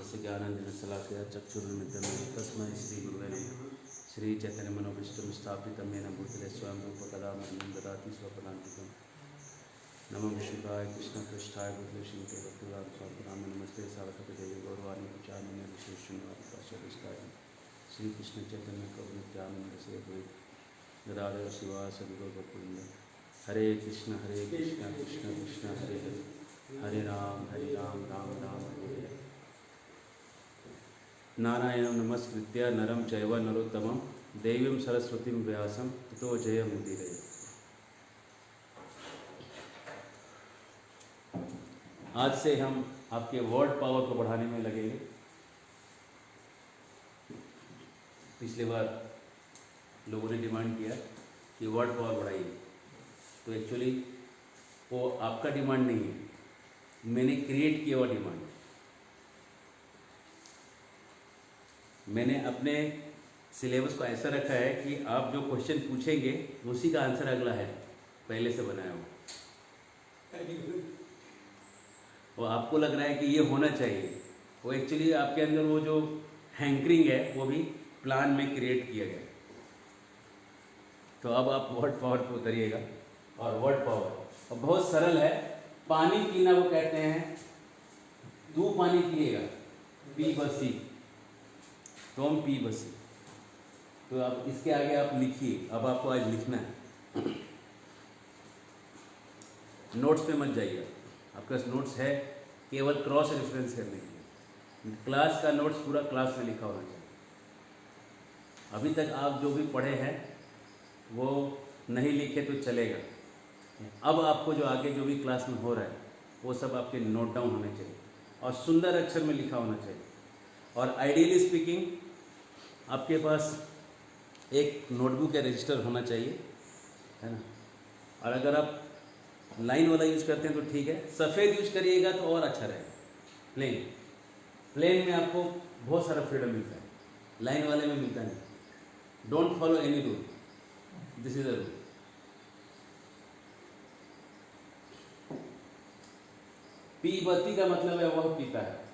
तस्य ज्ञानाञ्जनशलाकया चक्षुरुन्मिलितं तस्मै श्रीगुरुवे नमः। श्रीचैतन्यमनोभीष्टं स्थापितं येन भूतले स्वयं रूपकदा मह्यं ददाति स्वपदान्तिकं। नमो विष्णुपाय कृष्णपृष्ठाय भूतलेशं भक्तिवेदान्त नमस्ते सारस्वतीदेवी गौरवाणी प्रचारणे विशेषणवादिकाशाय श्रीकृष्ण चैतन्य प्रभु नित्यानंद से अद्वैत गदाधर शिवासदि गौरभक्तवृंद। हरे कृष्ण कृष्ण कृष्ण हरे हरे, हरे राम राम राम हरे हरे। नारायणं नमस्कृत्य नरं चैव नरोत्तमं देवीं सरस्वतीं व्यासं ततो जयमुदीरये। आज से हम आपके वर्ड पावर को बढ़ाने में लगेंगे। पिछले बार लोगों ने डिमांड किया कि वर्ड पावर बढ़ाइए, तो एक्चुअली वो आपका डिमांड नहीं है, मैंने क्रिएट किया हुआ डिमांड। मैंने अपने सिलेबस को ऐसा रखा है कि आप जो क्वेश्चन पूछेंगे उसी का आंसर अगला है, पहले से बनाया हुआ। और आपको लग रहा है कि ये होना चाहिए, वो एक्चुअली आपके अंदर वो जो हैंकरिंग है वो भी प्लान में क्रिएट किया गया। तो अब आप वर्ड पावर को करिएगा। और वर्ड पावर अब बहुत सरल है। पानी पीना वो कहते हैं, तू पानी पिएगा, पी बसी, तुम पी बसी। तो आप इसके आगे आप लिखिए। अब आपको आज लिखना है, नोट्स पे मत जाइए। आपके पास नोट्स है केवल क्रॉस रेफरेंस करने के लिए। क्लास का नोट्स पूरा क्लास में लिखा होना चाहिए। अभी तक आप जो भी पढ़े हैं वो नहीं लिखे तो चलेगा। अब आपको जो आगे जो भी क्लास में हो रहा है वो सब आपके नोट डाउन होने चाहिए और सुंदर अक्षर में लिखा होना चाहिए। और आइडियली स्पीकिंग आपके पास एक नोटबुक या रजिस्टर होना चाहिए, है ना। और अगर आप लाइन वाला यूज करते हैं तो ठीक है, सफ़ेद यूज करिएगा तो और अच्छा रहेगा। प्लेन में आपको बहुत सारा फ्रीडम मिलता है, लाइन वाले में मिलता नहीं। Don't follow any rule, this is a rule. पीबती का मतलब है वह पीता है।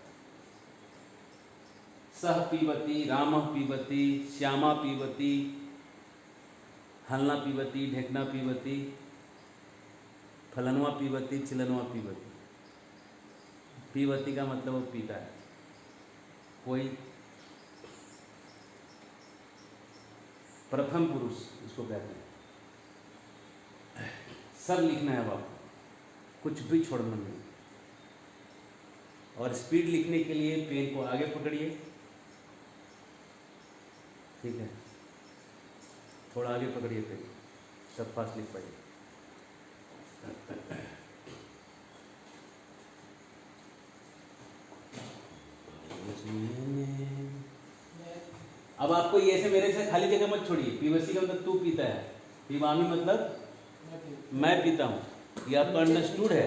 सह पीबती, राम पीबती, श्यामा पीबती, हलना पीबती, ढेकना पीबती, फलनवा पीबती, चिलनवा पीबती। पीबती का मतलब वो पीता है। कोई प्रथम पुरुष इसको कहते हैं। सब लिखना है अब आपको, कुछ भी छोड़ना नहीं। और स्पीड लिखने के लिए पेन को आगे पकड़िए, ठीक है, थोड़ा आगे पकड़िए पेन, सब फास्ट लिख पाइए। अब आपको ये से मेरे से खाली जगह मत छोड़िए। पीबसी का मतलब तू पीता है, पीवामी मतलब मैं पीता हूँ। ये आपका अंडरस्टूड है।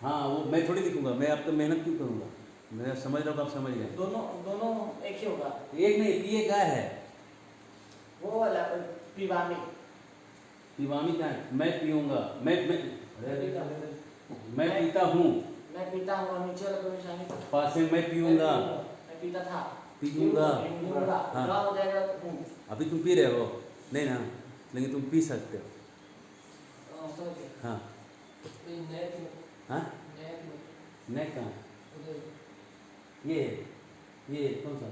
हाँ, वो मैं थोड़ी लिखूंगा, मैं आपका मेहनत क्यों करूँगा। मैं समझ रहा हूँ, आप समझ गए। दोनों एक ही होगा। एक नहीं, पिए का है वो वाला पीवामी। पीवामी का है, मैं पीऊंगा, मैं पीता हूँ। मैं पीता हूँ, नीचे वाला परेशानी पास में मैं पीऊंगा, मैं पीता था, पीऊंगा। हाँ, हो जाएगा। अभी तुम पी रहे हो नहीं ना, लेकिन तुम पी सकते हो। हाँ हाँ, नए कहाँ, ये कौन सा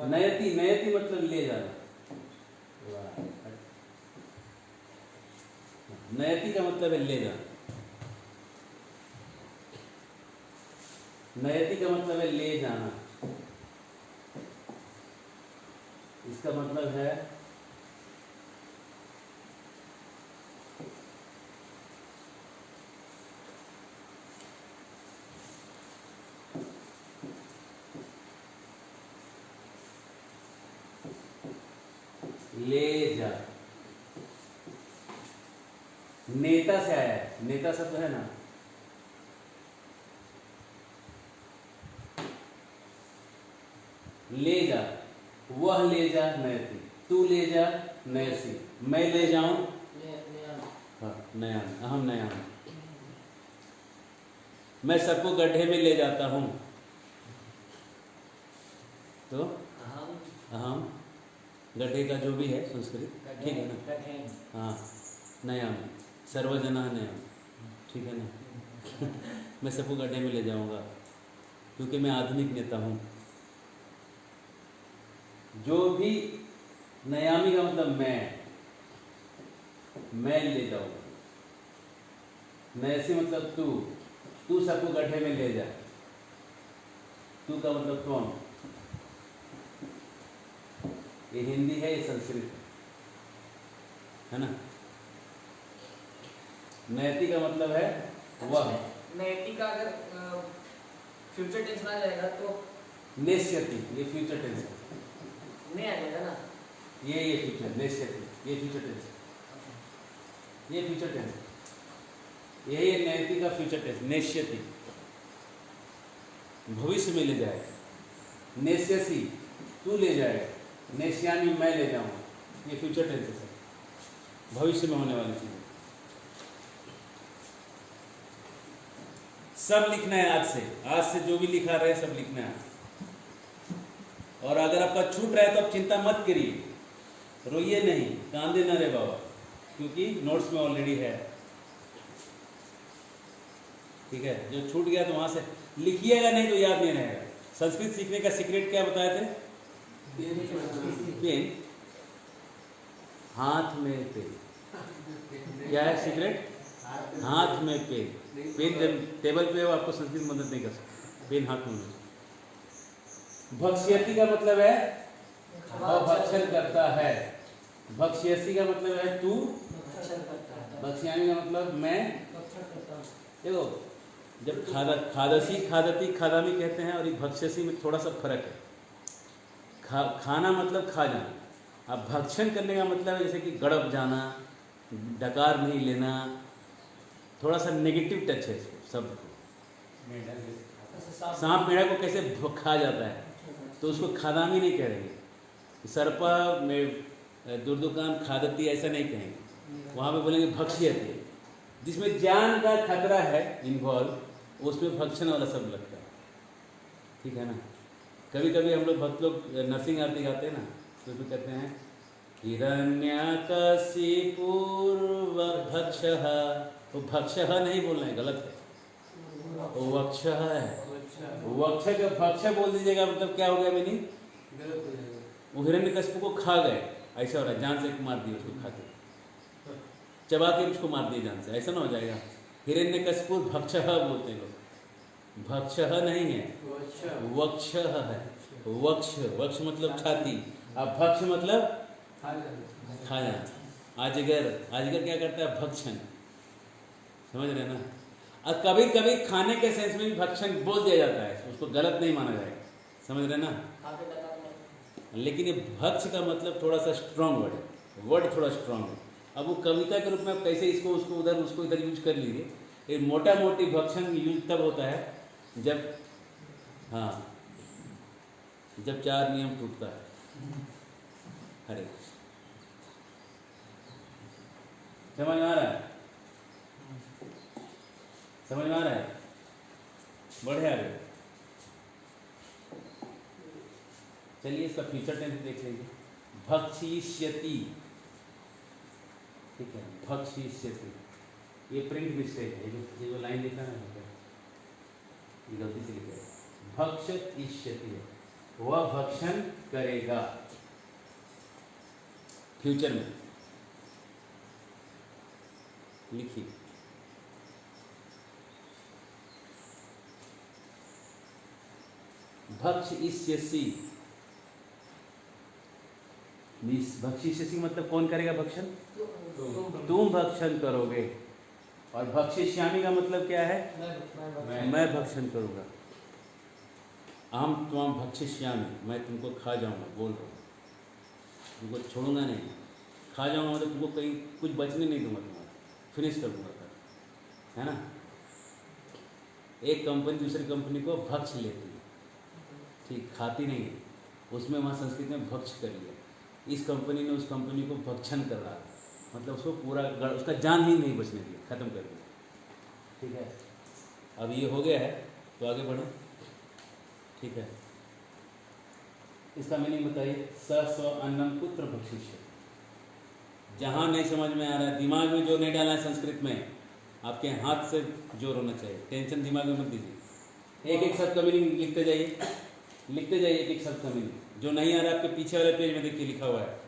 नयति। नयति मतलब ले जाना। नयति का मतलब है ले जाना। नयति का मतलब है ले जाना। इसका मतलब है ले जा। नेता से आया है, नेता शब्द है ना। ले जा, वह ले जा नयति, तू ले जा नयसी, मैं ले जाऊं हाँ नया, अहम नया। मैं सबको गड्ढे में ले जाता हूँ, तो अहम गड्ढे का जो भी है संस्कृत, ठीक है ना। हाँ, नयाम, सर्वजना नयाम, ठीक है ना। मैं सबको गड्ढे में ले जाऊंगा क्योंकि मैं आधुनिक नेता हूँ। जो भी नयामी का मतलब मैं ले जाऊंगा। नैसी मतलब तू सबको गड्ढे में ले जा। तू का मतलब कौन, ये हिंदी है, ये संस्कृत है ना। नैतिक का मतलब है वह। नैतिक का अगर फ्यूचर टेंस ना जाएगा तो नेश्यति, ये फ्यूचर टेंस है। नहीं आ जाएगा ना। ये फ्यूचर, नेश्यति, ये फ्यूचर टेंस, ये फ्यूचर टेंस, यही है नैतिक का फ्यूचर टेंस। नेश्यति भविष्य में ले जाएगा, नेश्यसी तू ले जाएगा, नेश्यामी मैं ले जाऊंगा, ये फ्यूचर टेंस है, भविष्य में होने वाली चीज़। सब लिखना है आज से जो भी लिखा रहे सब लिखना है। और अगर आपका छूट रहा है तो आप चिंता मत करिए, रोइए नहीं, कांदे ना रे बाबा, क्योंकि नोट्स में ऑलरेडी है, ठीक है। जो छूट गया तो वहां से लिखिएगा, नहीं तो याद नहीं रहेगा। संस्कृत सीखने का सीक्रेट क्या बताए थे? पेन, हाथ में पेन। क्या है सीक्रेट? हाथ में पेन। पेन जब टेबल पे हो आपको संस्कृत मदद नहीं कर सकता, पेन हाथ में। भक्ष्यति का मतलब है भक्षण करता है। भक्ष्यसी का मतलब है तू, भक्ष्यामी का मतलब मैं। देखो, जब खादसी, खादती, खादामी कहते हैं और ये भक्ष्यसी में थोड़ा सा फर्क है। खाना मतलब खा जाना, अब भक्षण करने का मतलब है जैसे कि गड़प जाना, डकार नहीं लेना, थोड़ा सा नेगेटिव टच है शब्द को। सांप मेढक को कैसे खा जाता है तो उसको खादामी नहीं कह रहे। सर्पा में दुर्दुकान खादती ऐसा नहीं कहेंगे, वहाँ पे बोलेंगे भक्ष्यति। जिसमें जान का खतरा है इन्वॉल्व, उसमें भक्षण वाला शब्द लगता है, ठीक है ना। कभी कभी हम लोग भक्त लोग नरसिंह आरती गाते हैं ना, तो उसमें कहते हैं हिरण्यकशिपूर्व भक्षः, तो भक्षः नहीं बोलना है, गलत है, वो वक्षः है। वक्ष का भक्ष बोल दीजिएगा मतलब क्या हो गया मीनिंग? गलत हो जाएगा। वो हिरण्यकशिपु को खा गए, ऐसा हो रहा है, जान से मार दिए उसको, खा के चबा के उसको मार दिए जान से, ऐसा ना हो जाएगा। हिरण्यकशिपु भक्षः बोलते हैं लोग, भक्षः नहीं है, वक्षः है। वक्ष, वक्ष मतलब छाती, अब भक्ष मतलब खा जाना। अजगर, अजगर क्या करता है? भक्षण, समझ रहे ना। और कभी कभी खाने के सेंस में भी भक्षण बोल दिया जाता है, उसको गलत नहीं माना जाएगा, समझ रहे ना। लेकिन ये भक्ष का मतलब थोड़ा सा स्ट्रांग वर्ड है, वर्ड थोड़ा स्ट्रांग है। अब वो कविता के रूप में आप कैसे इसको उसको उधर उसको इधर यूज कर लीजिए। ये मोटा मोटी भक्षण यूज तब होता है जब, हाँ, जब 4 नियम टूटता है। हरे समझ में आ रहा है? समझ में आ रहा है? बढ़े आगे चलिए, इसका फ्यूचर टेंस देख लीजिए। भक्षिष्यति, ठीक है, भक्षिष्यति। ये प्रिंट मिस्टेक है, ये जो लाइन लिखा है ना, ये गलती से लिखा है। भक्षिष्यति है, वह भक्षण करेगा फ्यूचर में, लिखिए। भक्षिष्यसि, भक्षिष्यसि मतलब कौन करेगा भक्षण? तुम भक्षण करोगे। और भक्षिष्यामि का मतलब क्या है? मैं भक्षण करूँगा। अहम त्वाम भक्षिष्यामि, मैं तुमको खा जाऊँगा, बोल रहा हूँ, तुमको छोड़ूंगा नहीं, खा जाऊँगा मतलब तुमको कहीं कुछ बचने नहीं दूंगा, तुम्हारा फिनिश कर दूंगा, है ना। एक कंपनी दूसरी कंपनी को भक्ष लेती है, ठीक, खाती नहीं है, उसमें वहाँ संस्कृत में भक्ष कर लिया। इस कंपनी ने उस कंपनी को भक्षण कर रहा है, मतलब उसको पूरा उसका जान ही नहीं बचने दिया, खत्म कर दिया, ठीक है। अब ये हो गया है तो आगे बढ़ो। ठीक है, इसका मीनिंग बताइए। स स्व अन्नम पुत्र भक्षिष्य। जहाँ नहीं समझ में आ रहा है, दिमाग में जो नहीं डालना है संस्कृत में, आपके हाथ से जोर होना चाहिए। टेंशन दिमाग में मत दीजिए। एक एक शब्द का मीनिंग लिखते जाइए, लिखते जाइए एक एक शब्द का मीनिंग। जो नहीं आ रहा है आपके पीछे वाले पेज में देखिए लिखा हुआ है,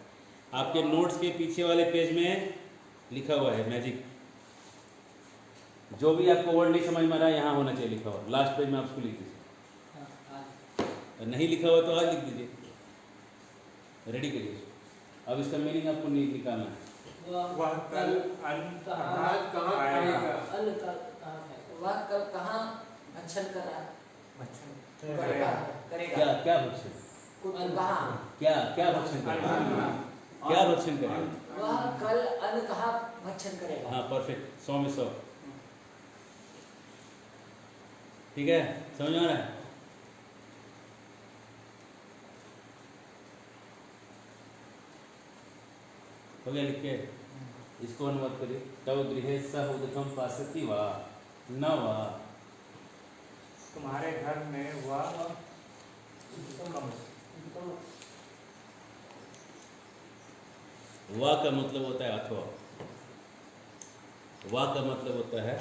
आपके नोट्स के पीछे वाले पेज में लिखा हुआ है मैजिक। जो भी आपको वर्ड नहीं समझ में आ रहा है यहाँ होना चाहिए लिखा हुआ, लास्ट पेज में आप उसको लिख दीजिए। नहीं लिखा हुआ तो आज लिख दीजिए, रेडी करिए। अब इसका मीनिंग आपको निकालना है। वह कल कहाँ भक्षण कर रहा है? क्या क्या भक्षण? क्या क्या भक्षण करेगा? क्या भक्षण करेगा? वह कल अन्न कहाँ भक्षण करेगा? हाँ परफेक्ट, 100 में 100। ठीक है, समझ में आ रहा है? हो गया लिख के, इसको अनुवाद करिए। तव गृहे सह उदकम पासति वा न वा। तुम्हारे घर में वह वा का मतलब होता है अथवा। वा का मतलब होता है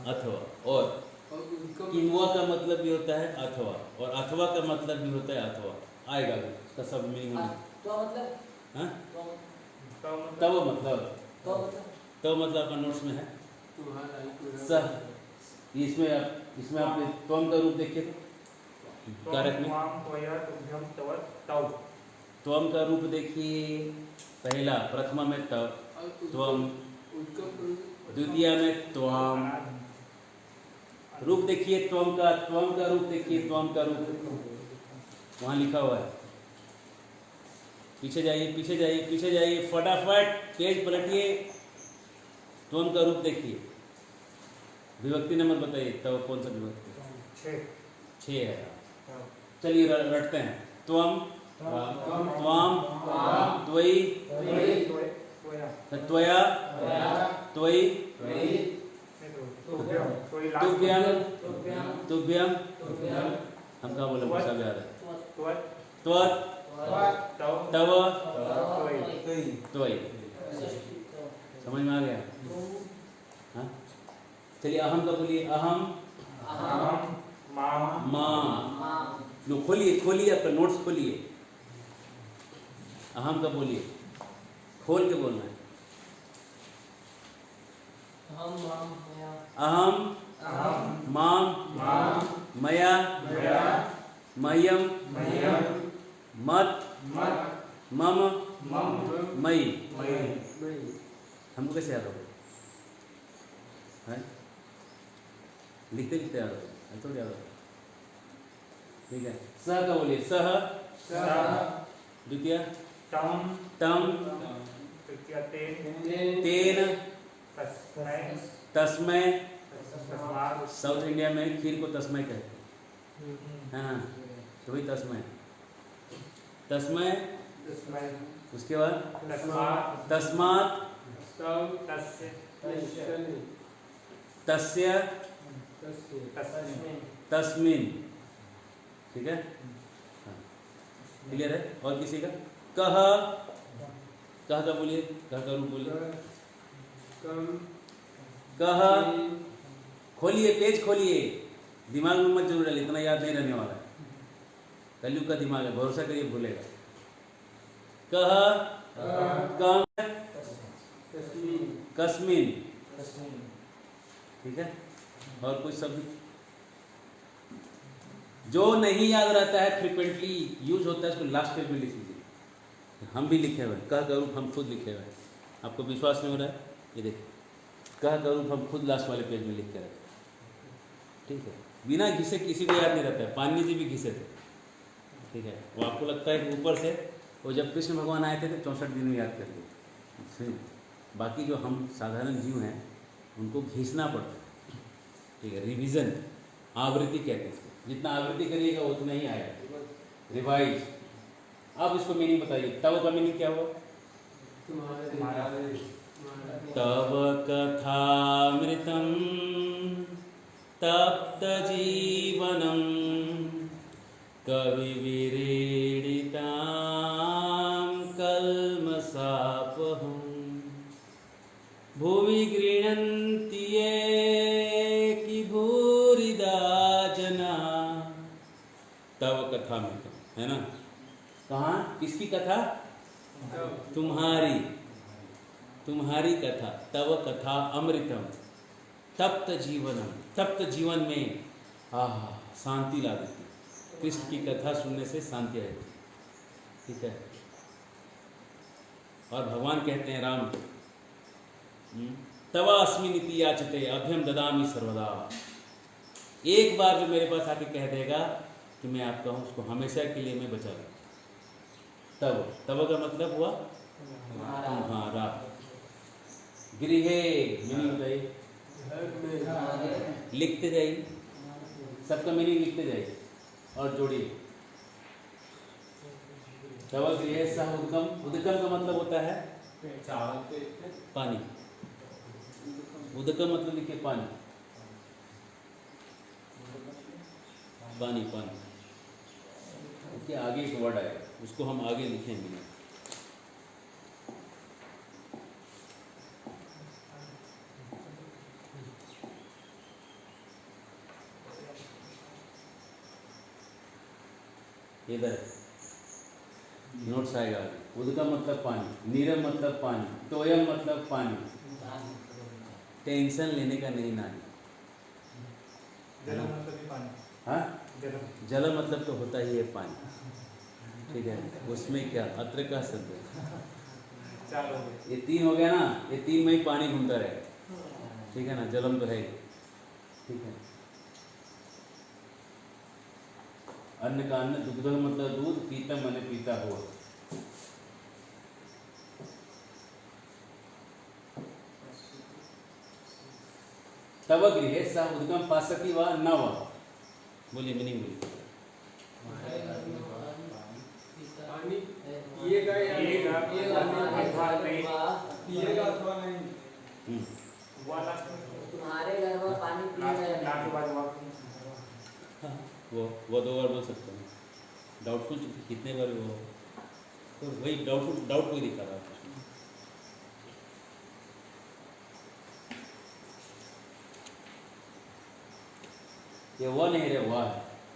अथवा, और किंवा का मतलब भी होता है अथवा, और अथवा का मतलब भी होता है अथवा। आएगा भी इसका सब मीनिंग। तो मतलब हाँ, तव तब मतलब, तो मतलब तब मतलब आपका नोट्स में है सह। इसमें आप त्वम का रूप देखिए तो कारक में त्वम का रूप देखिए। पहला प्रथमा में तव त्वम, द्वितीय में त्वम। रूप देखिए त्वम का रूप देखिए, त्वम का रूप वहाँ लिखा हुआ है। पीछे जाइए पीछे जाइए पीछे जाइए, फटाफट पेज पलटिए, त्वम का रूप देखिए। विभक्ति नंबर बताइए, तब कौन सा विभक्ति? 6 है। चलिए रटते हैं। त्वम, त्वाम, त्वयि, त्वया, त्वयि, तुभ्यम, तुभ्यम। हम कहाँ बोले, सब याद है। त्वत्, तव, त्वयि। समझ में आ गया? हाँ, चलिए अहम का बोलिए। अहम, माम। लो खोलिए आपका नोट्स खोलिए। अहम का बोलिए, खोल के बोलना है। अहम, माम, मया, मह्यम, मत, मम, मयि। हमको कैसे याद होगा? लिखते लिखते याद होगा, थोड़ी याद होगा। ठीक है, सह का बोलिए। सह, द्वितीय तम, तेन, तस्मै। साउथ इंडिया में खीर को तस्मै कहते हैं। हाँ, तो वही तस्मै। तस्मै, उसके बाद तस्मात्, तस्य, तस्मिन्। ठीक है, क्लियर है? और किसी का? कह, कह का बोलिए, कह का रूप बोलिए। कह, खोलिए पेज खोलिए, दिमाग में मत जरूर डालिए, इतना याद नहीं रहने वाला है। कलयुग का दिमाग है, भरोसा करिए भूलेगा। कह, कम, कस्मिन। ठीक है, और कुछ शब्द जो नहीं याद रहता है, फ्रिक्वेंटली यूज होता है, उसको लास्ट पेज में लिख लीजिए। हम भी लिखे हुए हैं, कह का रूप हम खुद लिखे हुए हैं। आपको विश्वास नहीं हो रहा है, ये देखिए, कह का रूप हम खुद लास्ट वाले पेज में लिख के रखते हैं। ठीक है, बिना घिसे किसी को याद नहीं रहता है। पानी जी भी घिसे थे। ठीक है, वो आपको लगता है कि ऊपर से, वो जब कृष्ण भगवान आए थे तो 64 दिन में याद कर लिए। बाकी जो हम साधारण जीव हैं उनको घिसना पड़ता है। ठीक है, रिवीजन, आवृत्ति कहते हैं इसको। जितना आवृत्ति करिएगा उतना ही आएगा, रिवाइज। अब इसको मीनिंग बताइए। तब का मीनिंग क्या हुआ? तब कथामृतम तप्त जीवनं कविविरीडितां कल्मषापहं भुवि गृह्णन्ति ये कि भूरिदा जना। तव कथा में है ना, कहाँ किसकी कथा? तुम्हारी, तुम्हारी कथा। तव कथा अमृतम तप्त जीवनम, तप्त जीवन में शांति ला देती। कृष्ण की कथा सुनने से शांति आएगी, ठीक है। और भगवान कहते हैं राम, तवा अस्मिनिति याचते अभ्यम ददामि सर्वदा। एक बार जो मेरे पास आके कह देगा कि मैं आपका हूँ, उसको हमेशा के लिए मैं बचा लूँ। तब, तब का मतलब हुआ तुम्हारा। गृहे मीनिंग बताइए, लिखते जाइए, सबका मीनिंग लिखते जाइए और जोड़िए। तब गृहे सह उद्गम, उद्गम का मतलब होता है पानी। उद्गम मतलब लिखिए पानी, पानी पानी। उसके आगे एक वर्ड आएगा, उसको हम आगे लिखेंगे। इधर नोट्स आएगा। उद्गम मतलब पानी, नीरम मतलब पानी, तोयम मतलब पानी। टेंशन लेने का नहीं नानी। जल मतलब पानी। हाँ, जल मतलब तो होता ही है पानी, ठीक है। उसमें क्या अत्र का शब्द है, ये तीन हो गया ना, ये तीन में ही पानी घूमता रहेगा, ठीक है ना। जलम तो है, ठीक है। अन्न का अन्न, दुग्ध मतलब दूध, पीतम मैंने पीता हुआ। तब गृहे स उद्गम पासती व न व। बोलिए मीनिंग बोलिए। तुम्हारे घर में पानी पिएगा। वो दो बार बोल सकते हैं। डाउटफुल कितने बार वो, तो वही डाउटफुल डाउट कोई दिखा रहा है। ये वह नहीं रे, वह है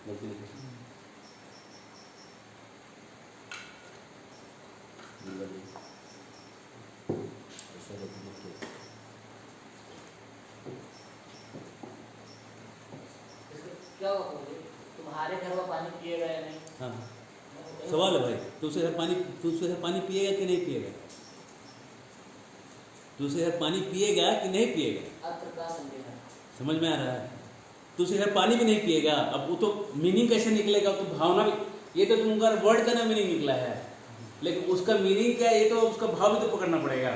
गलती लिखी। क्या हुआ? तुम्हारे घर में पानी पिएगा या नहीं? हाँ, सवाल है भाई, तुझसे हर पानी पिएगा कि नहीं पिएगा? तुझसे हर पानी पिएगा कि नहीं पिएगा? अत्र का संदेह समझ में आ रहा है? तुझसे हर पानी भी नहीं पिएगा। अब वो तो मीनिंग कैसे निकलेगा, तो भावना भी, ये तो तुमका वर्ड का ना मीनिंग निकला है, लेकिन उसका मीनिंग क्या है, ये तो उसका भाव भी तो पकड़ना पड़ेगा,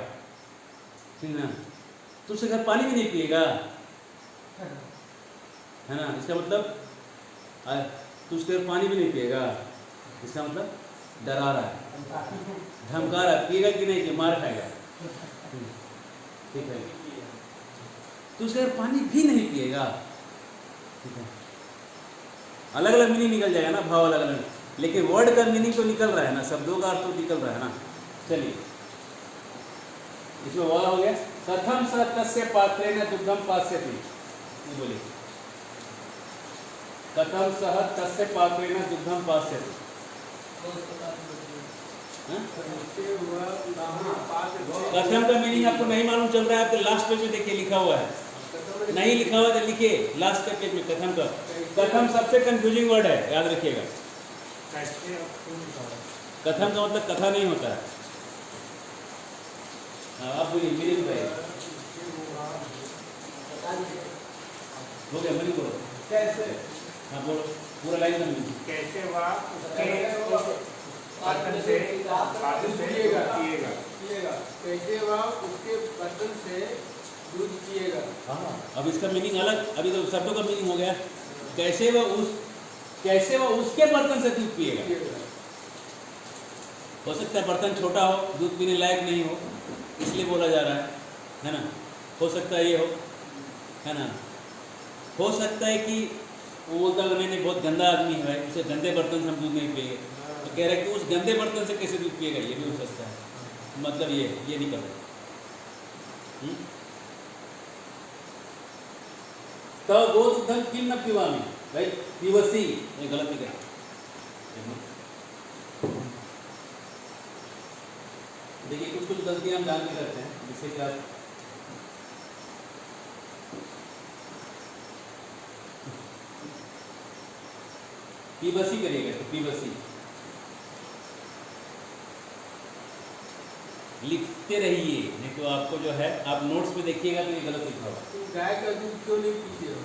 ठीक ना। तुझसे हर पानी भी नहीं पिएगा, है ना। इसका मतलब तुझसे पानी भी नहीं पिएगा, इसका मतलब डरा रहा है, धमका रहा है, पिएगा कि नहीं, कि मार खाएगा, ठीक है। तुझसे पानी भी नहीं पिएगा, ठीक है। अलग अलग मीनिंग निकल जाएगा ना, भाव अलग अलग, लेकिन वर्ड का मीनिंग तो निकल रहा है ना, शब्दों का अर्थ तो निकल रहा है ना। चलिए, इसमें वह हो गया। कथम स तस्य पात्रेण दुग्धम पास्यति। ये बोलिए, कथम सह तस्य पात्रेण दुग्धम पास्यति। कथम का मीनिंग आपको नहीं मालूम चल रहा है, आपके लास्ट पेज में देखिए लिखा हुआ है। नहीं लिखा हुआ तो लिखिए लास्ट के पेज में कथम का। कथम सबसे कंफ्यूजिंग वर्ड है, याद रखिएगा। कथम का मतलब कथा नहीं होता है। आप बोलिए, मीनिंग बताइए। हो गया, मीनिंग बोलो। कैसे? हाँ बोलो, पूरा लाइन का मीनिंग। कैसे वह उसके बर्तन से पिएगा, कैसे वह उसके बर्तन से दूध पिएगा। हाँ, अब इसका मीनिंग अलग, अभी तो शब्दों का मीनिंग हो गया। कैसे वह उसके बर्तन से दूध पिएगा। हो सकता है बर्तन छोटा हो, दूध पीने लायक नहीं हो, इसलिए बोला जा रहा है ना। हो सकता है ये हो, है ना। हो सकता है कि वो बोलता है नहीं नहीं बहुत गंदा आदमी है, उसे गंदे बर्तन से हम दूध नहीं पिएंगे, तो कह रहा है कि उस गंदे बर्तन से कैसे दूध पिएगा, ये भी हो सकता है। मतलब ये नहीं कर रहे। तो गोदुग्धम किम न पिबामि, भाई पिबसी, ये गलती कर। देखिए कुछ कुछ गलतियां हम जान के करते हैं, जिससे कि आप पिबसी करिएगा, तो पिबसी लिखते रहिए, नहीं तो आपको जो है आप नोट्स में देखिएगा तो ये गलत लिखा होगा। तुम गाय का दूध क्यों नहीं पीते हो?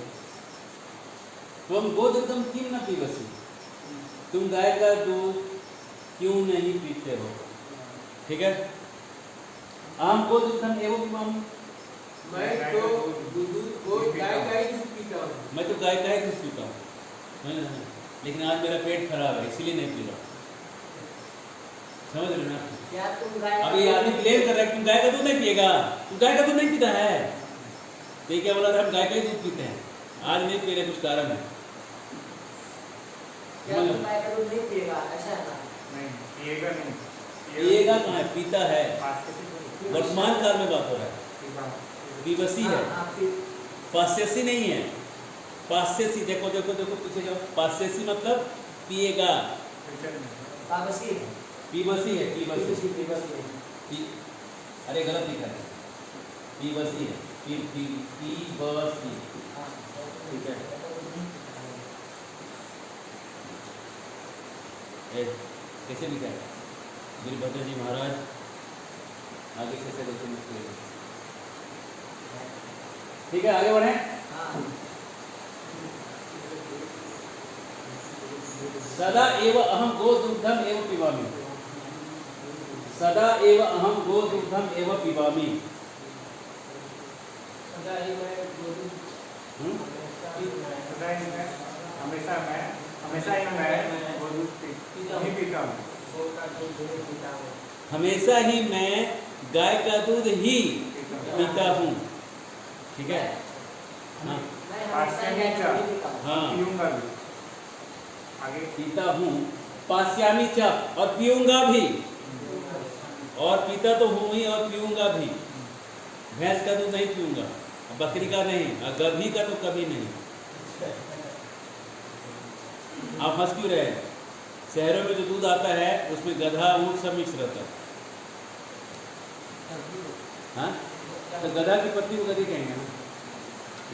तुम गोदुग्धम किम न पिबसी, तुम गाय का दूध क्यों नहीं पीते हो, ठीक है। आम गोदुग्धम एवं पिबामि, मैं तो गाय का ही दूध पीता हूँ। मैं तो गाय का ही दूध पीता हूँ, है ना? लेकिन आज मेरा पेट खराब है इसीलिए नहीं पी रहा, समझ रहे ना। क्या तुम गाय अब ये आदमी क्लेम कर रहा है तुम गाय का दूध नहीं पिएगा, तुम गाय का दूध नहीं पीता है, तो ये क्या बोला था, हम गाय का ही दूध पीते हैं, आज नहीं पी रहे, कुछ कारण है। क्या तुम गाय का दूध नहीं पिएगा, ऐसा है ना? नहीं पिएगा, नहीं पिएगा कहाँ है, पीता है, वर्तमान काल में बात हो रहा है। पिबसी है, पास्यसी नहीं है। पास्यसी देखो देखो देखो पीछे जाओ, पास्यसी मतलब पिएगा, पाबसी पिबसी है, पिबसी पीबसी अरे गलत लिखा है, पिबसी है, पिबसी, ठीक है। कैसे लिखा है वीरभद्र जी महाराज, आगे कैसे देखते मुश्किल है, ठीक है आगे बढ़े। सदा एव अहम गोदुग्धम एव पिबामि, सदा एव अहम गोदुग्धम एव पिबामि, हमेशा ही मैं गाय का दूध ही पीता हूँ, ठीक है। हाँ आगे पीता हूँ, पास्यामी च, और पीऊंगा भी, और पीता तो हूँ ही और पीऊंगा भी। भैंस का दूध नहीं पीऊंगा, बकरी का नहीं, और गधी का तो कभी नहीं। आप हंस क्यों रहे हैं, शहरों में जो दूध आता है उसमें गधा ऊँट सब मिक्स रहता है। हाँ तो गधा की पत्नी को गधी कहेंगे ना,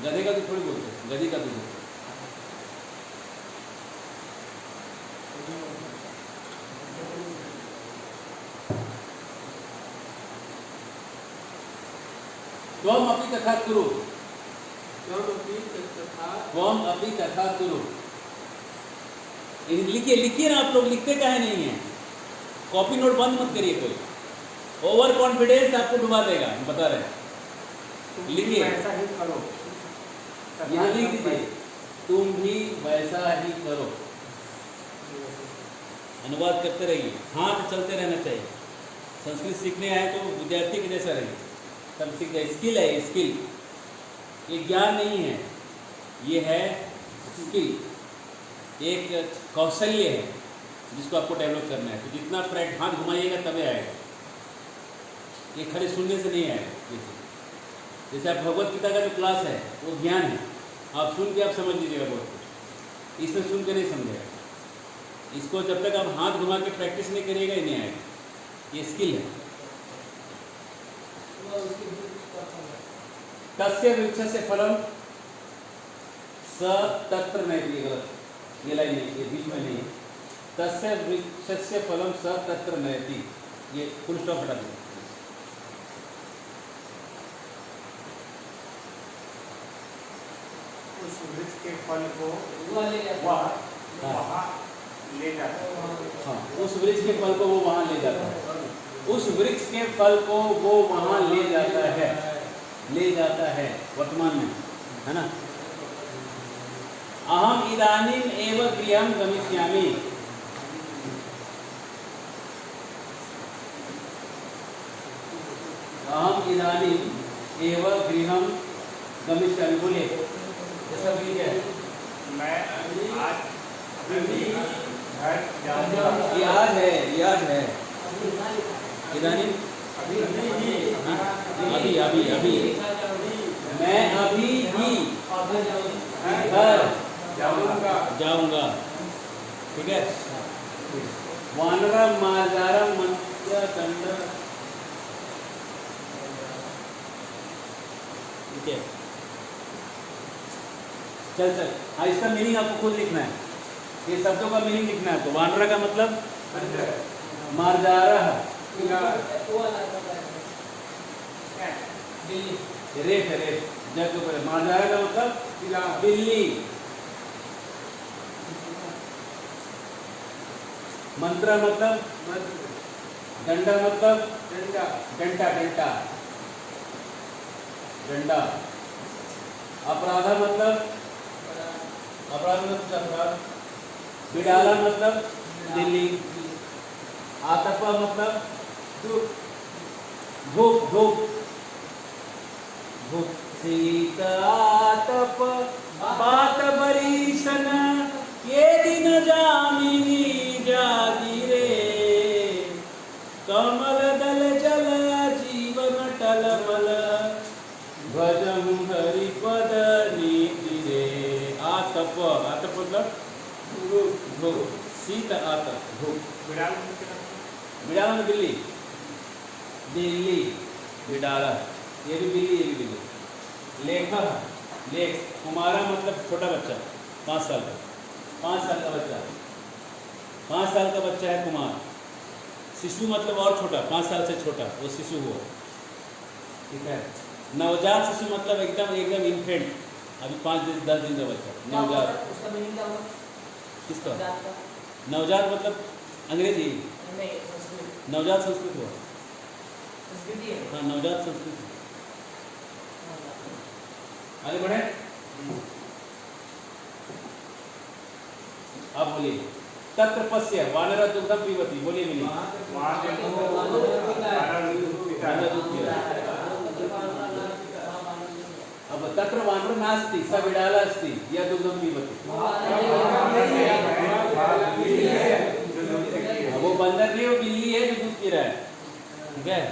गधे का दूध थोड़ी बोलते हैं, गधी का दूध। त्वम अपि तथा कुरु, त्वम अपि तथा कुरु। लिखिए लिखिए ना, आप लोग लिखते काहे नहीं है, कॉपी नोट बंद मत करिए, कोई ओवर कॉन्फिडेंस आपको डुबा देगा, हम बता रहे हैं। लिखिए, ऐसा ही करो, यहाँ लिख दीजिए, तुम भी वैसा ही करो। अनुवाद करते रहिए, हाथ चलते रहना चाहिए। संस्कृत सीखने आए तो विद्यार्थी के जैसा रहिए, तब सीख जाए। स्किल है, स्किल, ये ज्ञान नहीं है, ये है स्किल, एक कौशल्य है जिसको आपको डेवलप करना है। तो जितना हाथ घुमाइएगा तभी आएगा, ये खाली सुनने से नहीं आएगा। जैसे आप भगवत गीता का जो क्लास है वो ज्ञान है, आप सुन के आप समझ लीजिएगा बहुत कुछ, इसमें सुन के नहीं समझेगा। इसको जब तक आप हाथ घुमा के प्रैक्टिस नहीं करिएगा ये नहीं आएगा, ये स्किल है। तस्य वृक्षस्य फलम स तत्र नहीं, गलत, ये लाइन नहीं, ये बीच में नहीं है। तस्य वृक्षस्य फलम स तत्र नयति, ये फुल स्टॉप हटा दीजिए। उस वृक्ष के फल को वहाँ ले जाता है। हाँ, उस वृक्ष के फल को वो वहाँ ले जाता है, उस वृक्ष के फल को वो वहाँ ले जाता है, ले जाता है वर्तमान में, है ना। अहम इदानीम एव गृहम गमिष्यामि, अहम इदानीम एव गृहम गमिष्यामि, बोलिए। इसका मीनिंग क्या है? मैं आज अभी घर जाऊंगा। याद है इदानी अभी मैं अभी ही घर जाऊंगा। ठीक है। वानरम मार्जारम मंत्र दंड। ठीक है। चल हाँ, इसका मीनिंग आपको खुद लिखना है। ये शब्दों का मीनिंग लिखना है। तो वानरा का मतलब मार्जारा रेत है, रेत जग के ऊपर। मार्जारा का मतलब बिल्ली। मंत्र मतलब डंडा मतलब डंडा। अपराधा मतलब अपराध। बिडाला मतलब दिल्ली। आतपा मतलब धूप। सीता आतप बात बरीसन ये दिन जामिनी जागिरे कमल दल जल जीवन टलमल भजम हरिपद नीतिरे। आतप मतलब धूप। शीत आतप धूप। बिडाला में बिल्ली बिडाला, ये भी बिल्ली। लेख कुमारा मतलब छोटा बच्चा, 5 साल का। 5 साल का बच्चा, 5 साल का बच्चा है कुमार। शिशु मतलब और छोटा, 5 साल से छोटा, वो शिशु हुआ। ठीक है। नवजात शिशु मतलब एकदम इन्फेंट, अभी 5-10 दिन का बच्चा नवजात। उसका मीनिंग क्या होगा? किसका? नवजात मतलब अंग्रेजी। नवजात संस्कृत हुआ। हाँ, नवजात संस्कृत। आगे बढ़े। अब बोलिए तत्र पश्य वानर दुग्धम पीबती। बोलिए मिली अब तत्र वानर नास्ति स बिडाला अस्ति या दुग्धम पीबती। वो बंदर नहीं, वो बिल्ली है जो दूध पी रहा है। ठीक है।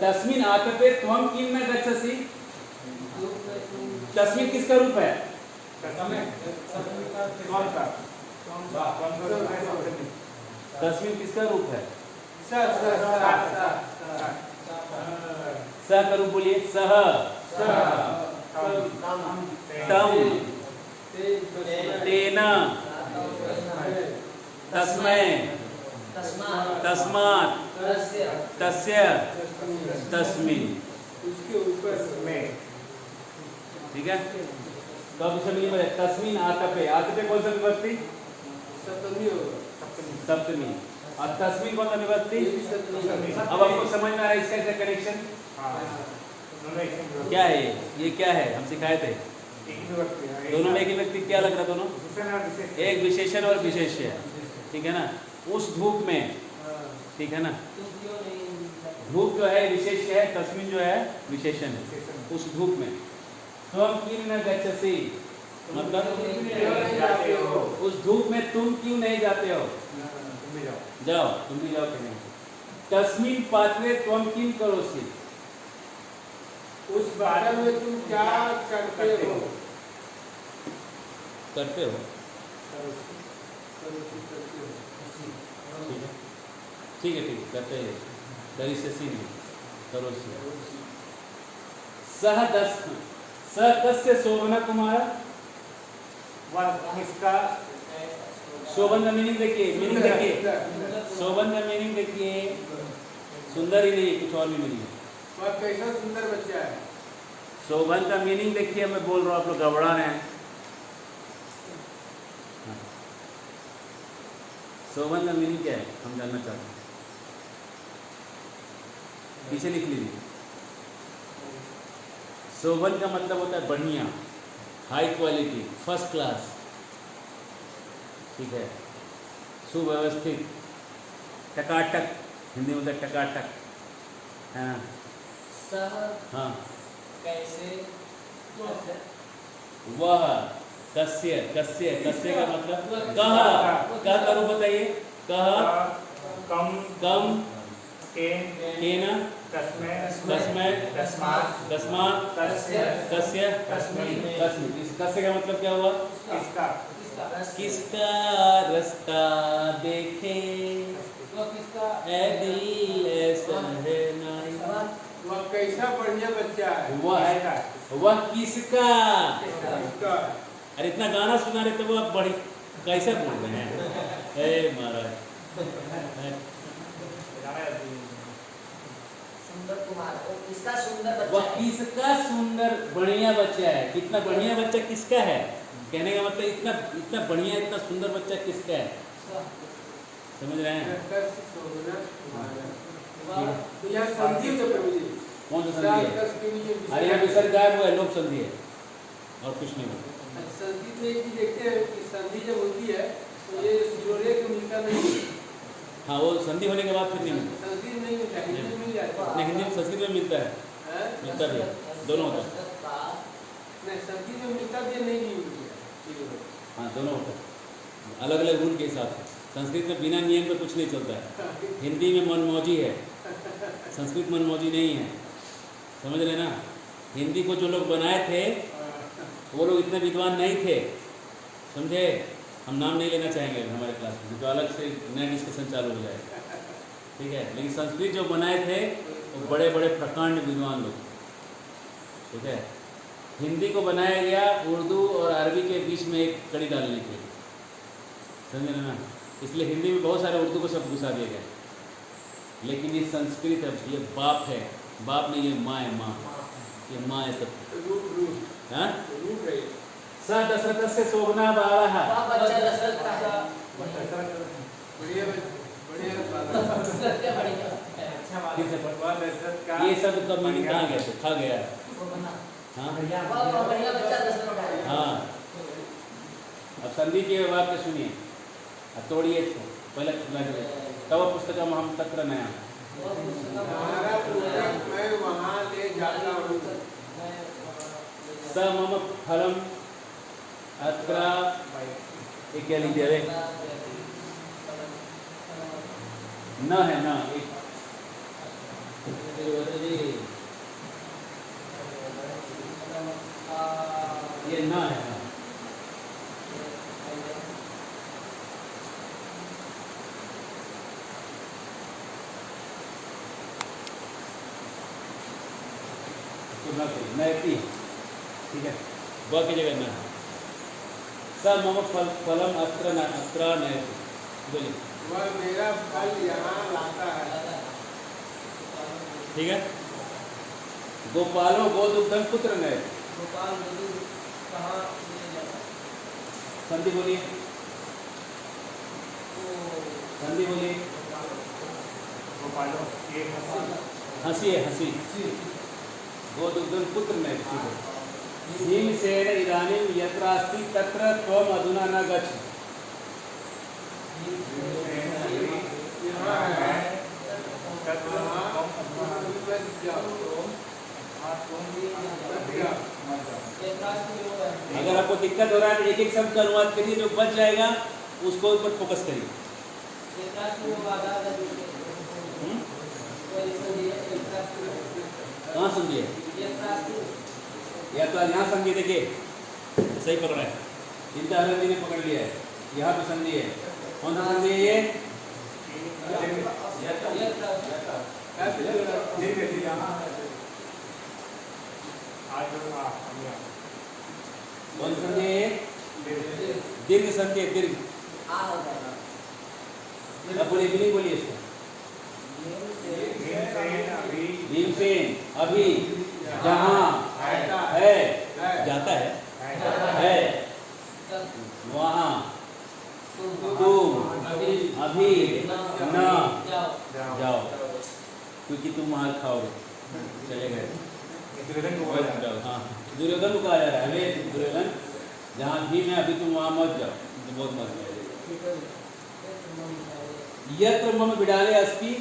तस्मिन आतपे त्वम किम न गच्छसि। तस्मिन किसका रूप है? तस्मिन किसका रूप है? स का रूप बोलिए। सह तम तेना तस्मै तस्मात् तस्य तस्मिन्। उसके ऊपर में। ठीक है। तो अब इसमें है तस्मिन आतपे। आतपे कौन सा विभक्ति? सप्तमी। और तस्मिन कौन सा विभक्ति? अब आपको समझ में आ रहा है इसका क्या कनेक्शन? क्या है ये क्या है? हम सिखाए थे दोनों में एक ही व्यक्ति। क्या लग रहा दोनों? एक विशेषण और विशेष्य। ठीक है ना। उस धूप में, ठीक है ना, धूप जो है विशेष्य है, तस्मिन जो है विशेषण है। उस धूप में तुम किम न गच्छसि मतलब उस धूप में तुम क्यों नहीं जाते हो? जाओ, तुम भी जाओ। कहीं तस्मिन पात्रे त्वम किम करोसि। उस बाटल में तुम क्या करते हो? ठीक है करते हैं। करी से सीधी करोसि। सह कस्य शोभना कुमार। किसका? शोभन का मीनिंग देखिए। शोभन का मीनिंग देखिए। सुंदर ही नहीं, कुछ और भी मीनिंग है। और कैसा सुंदर बच्चा है। शोभन का मीनिंग देखिए। मैं बोल रहा हूँ, आप लोग गड़बड़ा रहे हैं। शोभन का मीनिंग क्या है हम जानना चाहते हैं। पीछे लिख लीजिए। शोभन का मतलब होता है बढ़िया, हाई क्वालिटी, फर्स्ट क्लास। ठीक है। सुव्यवस्थित, टकाटक। हिंदी में होता है टकाटक, है ना। सह हाँ। कैसे वह, कस्य, कस्य, कस्य का मतलब कह, कह का रूप बताइए। कह, कम कम, केन केन, तस्मै तस्मै, तस्मात् तस्मात्, तस्य कस्य, तस्मै तस्मै। इस कस्य का मतलब क्या हुआ? किसका किसका रास्ता देखे वह किसका ए दिल ऐसा है नाई। वह कैसा बढ़िया बच्चा है। वह किसका। इसका अरे इतना गाना सुना रहे तो वो आप बड़ी कैसे बोल रहे हैं? ए महाराज, सुंदर कुमार, वो किसका सुंदर बच्चा वह है? किसका सुंदर बढ़िया बच्चा है। कितना बढ़िया बच्चा किसका है? कहने का मतलब इतना इतना बढ़िया इतना सुंदर बच्चा किसका है? समझ रहे हैं? तो यहाँ संधि से प्रभु जी। कौन सा संधि है? अरे यहाँ विसर्ग गायब हुआ है, लोक संधि है और कुछ नहीं हुआ। संधि में एक चीज देखते हैं कि संधि जब होती है तो ये जोड़े को मिलता नहीं है। हाँ, वो संधि होने के बाद फिर नहीं मिलता। संधि नहीं मिलता, हिंदी में मिल जाता है। नहीं, हिंदी में संस्कृत में मिलता है, हैं? मिलता भी है, दोनों होता है। नहीं, संधि में मिलता भी है, नहीं मिलता है। हाँ, दोनों होता है, अलग अलग रूल के हिसाब से। संस्कृत में बिना नियम पे कुछ नहीं चलता है। हिंदी में मनमौजी है, संस्कृत मनमौजी नहीं है। समझ रहे ना? हिंदी को जो लोग बनाए थे वो लोग इतने विद्वान नहीं थे, समझे? हम नाम नहीं लेना चाहेंगे हमारे क्लास में, तो अलग से नया डिस्कशन चालू हो जाएगा, ठीक है? लेकिन संस्कृत जो बनाए थे वो बड़े बड़े प्रकांड विद्वान लोग, ठीक है? हिंदी को बनाया गया उर्दू और अरबी के बीच में एक कड़ी डालने के लिए, समझ रहे ना? इसलिए हिंदी में बहुत सारे उर्दू को सब घुसा दिया गया। लेकिन ये संस्कृत है, ये बाप है, बाप नहीं, ये माँ है, माँ, ये माँ है सब। हाँ? स दशरथ से शोभना बारह। वह बच्चा दशरथ का है। बढ़िया बढ़िया फिर से पढ़। वह दशरथ का ये सब का मीनिंग कहाँ गया? तो खा गया। वो बना। हाँ, वह बढ़िया बच्चा दशरथ का है। हाँ। अब संधि के वाक्य सुनिए, अब तोड़िए इसको, पहले तब पुस्तकम हम तत्र नया। हमारा पुस्तक मैं वहाँ ले जाता हूँ। स मम फलम अत्र, ये क्या लिख दिया रे? न है न, ये न है न। नयति, ठीक है? ब की जगह न है। स मम फलम अत्र नयति। बोलिए। वह मेरा फल यहाँ लाता है। ठीक है? गोपालो गोदुग्धम पुत्र नयति। गोपाल नदी कहाँ ले जाता है? संधि बोलिए, संधि बोलिए। गोपालो ये हंसी है, हंसी। गोदुग्धम पुत्र नयति, ठीक है? भीमसेन इदानीं यत्र अस्ति तत्र त्वम् अधुना न गच्छ। यहाँ है। अगर आपको दिक्कत हो रहा है तो एक एक शब्द का अनुवाद करिए, जो बच जाएगा उसको ऊपर फोकस करिए। कहाँ समझिए? या तो यहाँ समझिए, देखिए सही पकड़ा है, चिंता हरंदी ने पकड़ लिया है, यहाँ पे समझिए। कौन सा समझिए? ये कौन समझिए? दीर्घ संधि है, दीर्घ। अब बोलिए, भी नहीं बोलिए इसको। भीमसेन अभी जहाँ है, जाता है वहाँ तुम अभी न जाओ, क्योंकि तुम वहाँ खाओगे। चले गए, हाँ, दुर्योधन को कहा जा रहा है, अरे दुर्योधन जहाँ भीम है अभी तुम वहाँ मत जाओ, तो बहुत मत जाओ। यत्र मम बिडाले अस्ति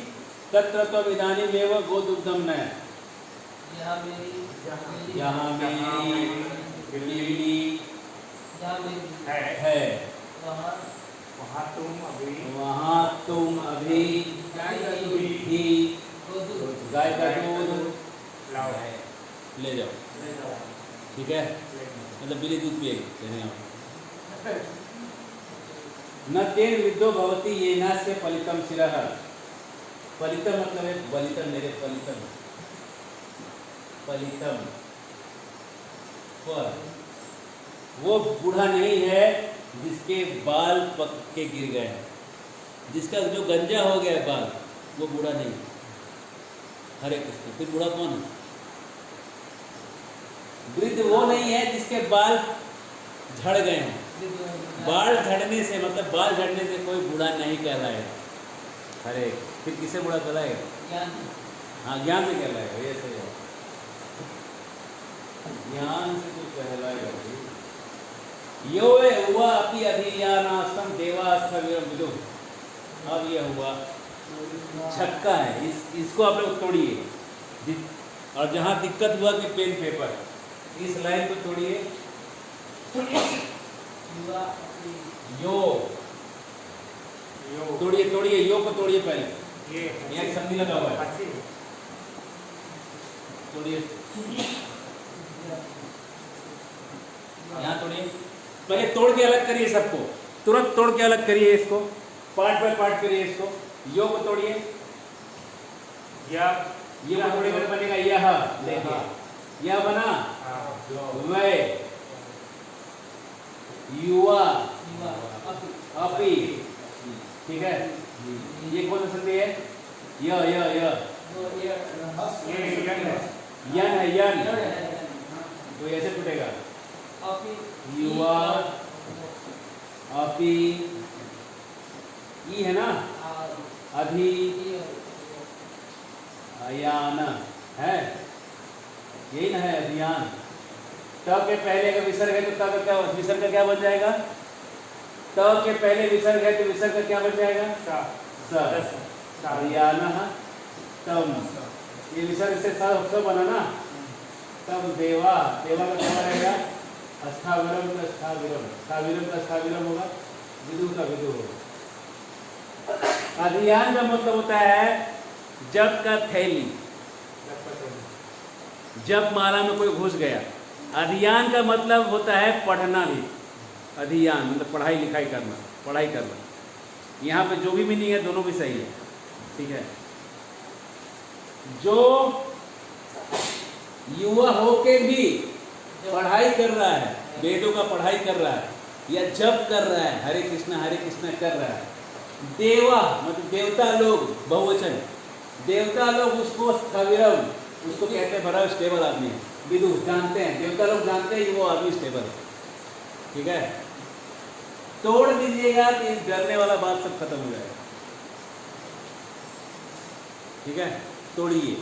तत्र त्वम् इदानीमेव गोदुग्धम नय। यहाँ मेरी बिल्ली जहाँ भी है वहाँ वहाँ तुम अभी गाय का दूध ही दूध गाय का दूध लाओ ले जाओ, ले जाओ। ठीक है, मतलब बिल्ली दूध पिएगी कहने का। न तेन विद्यो भवती ये न से फलितम शिरः, फलितम मतलब है बलितम, मेरे फलितम, फलितम पर वो बूढ़ा नहीं है जिसके बाल पक के गिर गए हैं, जिसका जो गंजा हो गया है बाल, वो बूढ़ा नहीं है। हरे कृष्ण, फिर बूढ़ा कौन है? वृद्ध वो नहीं है जिसके बाल झड़ गए हैं। बाल झड़ने से मतलब बाल झड़ने से कोई बूढ़ा नहीं कहलाएगा। हरे, फिर किसे बूढ़ा कहलाएगा? ज्ञान हाँ, ज्ञान से कहलाएगा, ये सही है। ज्ञान से तो कहलाएगा। यो हुआ अपनी अधियानास्तम देवास्था विदु। अब ये हुआ छक्का है, इसको आप लोग तोड़िए। और जहाँ दिक्कत हुआ कि पेन पेपर, इस लाइन को तोड़िए। युवा यो तोड़िए, तोड़िए, यो को तोड़िए पहले। ये यहाँ एक संधि लगा हुआ है, हंसी तोड़िए। यहाँ तोड़िए, पहले तोड़ के अलग करिए सबको, तुरंत तोड़ के अलग करिए इसको, पार्ट बाय पार्ट करिए इसको। यो को तोड़िए, या ये को तोड़िए तो बनेगा यह, देखिए यह बना वै, युवा, अपी, ठीक है। ये कौन सा संधि है? य यन है, यन, तो ऐसे टूटेगा। युवा, अपी, ई है ना, अधि, अयान है, यही ना है अभियान। त के पहले अगर विसर्ग है तो त का क्या, विसर्ग का क्या बन जाएगा? त के पहले विसर्ग है तो विसर्ग का क्या बन जाएगा? स। अभियानः तम, ये विसर्ग से स बना ना, तम देवा, देवा का क्या रहेगा? अस्थाविरम का स्थाविरम, स्थाविरम का स्थाविरम होगा, विदु का विदु होगा। अभियान का मतलब होता है जब का थैली, जब माला में कोई घुस गया। अध्ययन का मतलब होता है पढ़ना भी, अध्ययन मतलब पढ़ाई लिखाई करना, पढ़ाई करना। यहाँ पे जो भी मीनिंग है दोनों भी सही है, ठीक है। जो युवा होके भी पढ़ाई कर रहा है, वेदों का पढ़ाई कर रहा है या जप कर रहा है, हरे कृष्णा कर रहा है। देवा मतलब देवता लोग, बहुवचन, देवता लोग उसको स्थविरम, उसको कहते हैं बड़ा स्टेबल आदमी है। विदु जानते हैं, देवता लोग जानते हैं कि वो आदमी स्टेबल है, ठीक है। तोड़ दीजिएगा कि डरने वाला बात सब खत्म हो जाएगा, ठीक है। तोड़िए,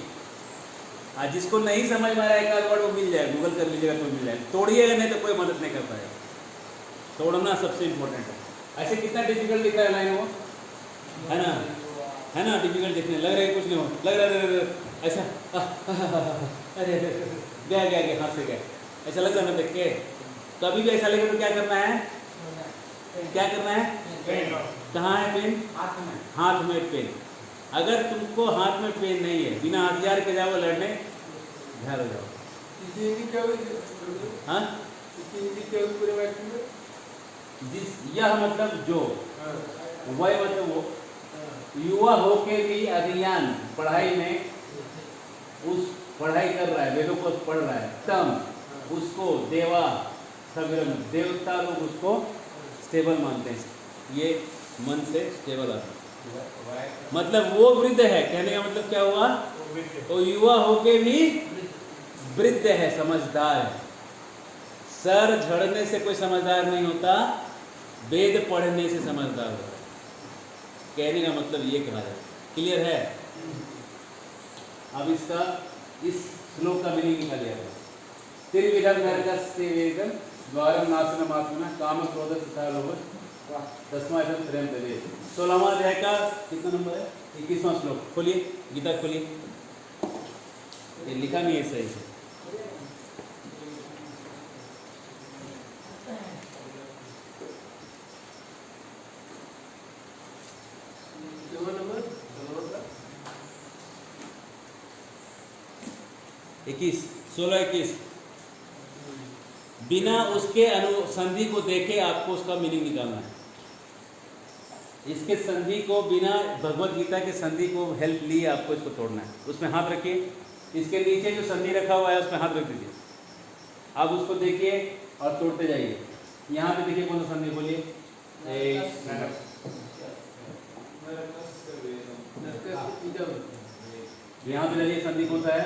आज जिसको नहीं समझ में आ रहा है एक आध वर्ड वो मिल जाएगा, गूगल कर लीजिएगा तो मिल जाएगा। तोड़िएगा नहीं तो कोई मदद नहीं कर पाएगा। तोड़ना सबसे इम्पोर्टेंट है। ऐसे कितना डिफिकल्ट लिखा है लाइन वो, है ना, डिफिकल्ट दिखने लग रहा है, कुछ नहीं हो लग रहा है ऐसा, अरे गया हाथ से गया, ऐसा लग रहा है ना देख के। तो अभी भी ऐसा लगे तो क्या करना है, क्या करना है? कहाँ है पेन? हाथ में पेन। अगर तुमको हाथ में पेन नहीं है, बिना हथियार के जाओ लड़ने, घर हो जाओ। हाँ, जिस यह मतलब जो, वह मतलब वो, युवा होके भी अभियान पढ़ाई में उस पढ़ाई कर रहा है, वेदों को पढ़ रहा है, तम उसको देवा सविरम, देवता लोग उसको स्टेबल मानते हैं। ये मन से स्टेबल आता है, मतलब वो वृद्ध है। कहने का मतलब क्या हुआ? तो युवा होके भी वृद्ध है, समझदार है। सर झड़ने से कोई समझदार नहीं होता, वेद पढ़ने से समझदार होता है। कहने का मतलब ये कहा जाए। क्लियर है? अब इसका इस श्लोक का मीनिंग निकाल लिया गया। त्रिविधम नरकस्य वेदम द्वारम नाशनम आत्मना काम क्रोध तथा लोभ दसवां एवं त्रयम तवे। 16वां अध्याय का कितना नंबर है? 21वां श्लोक खोलिए, गीता खोलिए। ये लिखा नहीं है सही से। 21, 16, 21। बिना उसके संधि को देखे आपको उसका मीनिंग निकालना है। इसके संधि को बिना भगवत गीता के संधि को हेल्प लिए आपको इसको तोड़ना है। उसमें हाथ रखिए, इसके नीचे जो संधि रखा हुआ है उसमें हाथ रख दीजिए। आप उसको देखिए और तोड़ते जाइए। यहाँ पे देखिए कौन सा संधि, बोलिए। यहाँ पे चलिए संधि कौन सा है,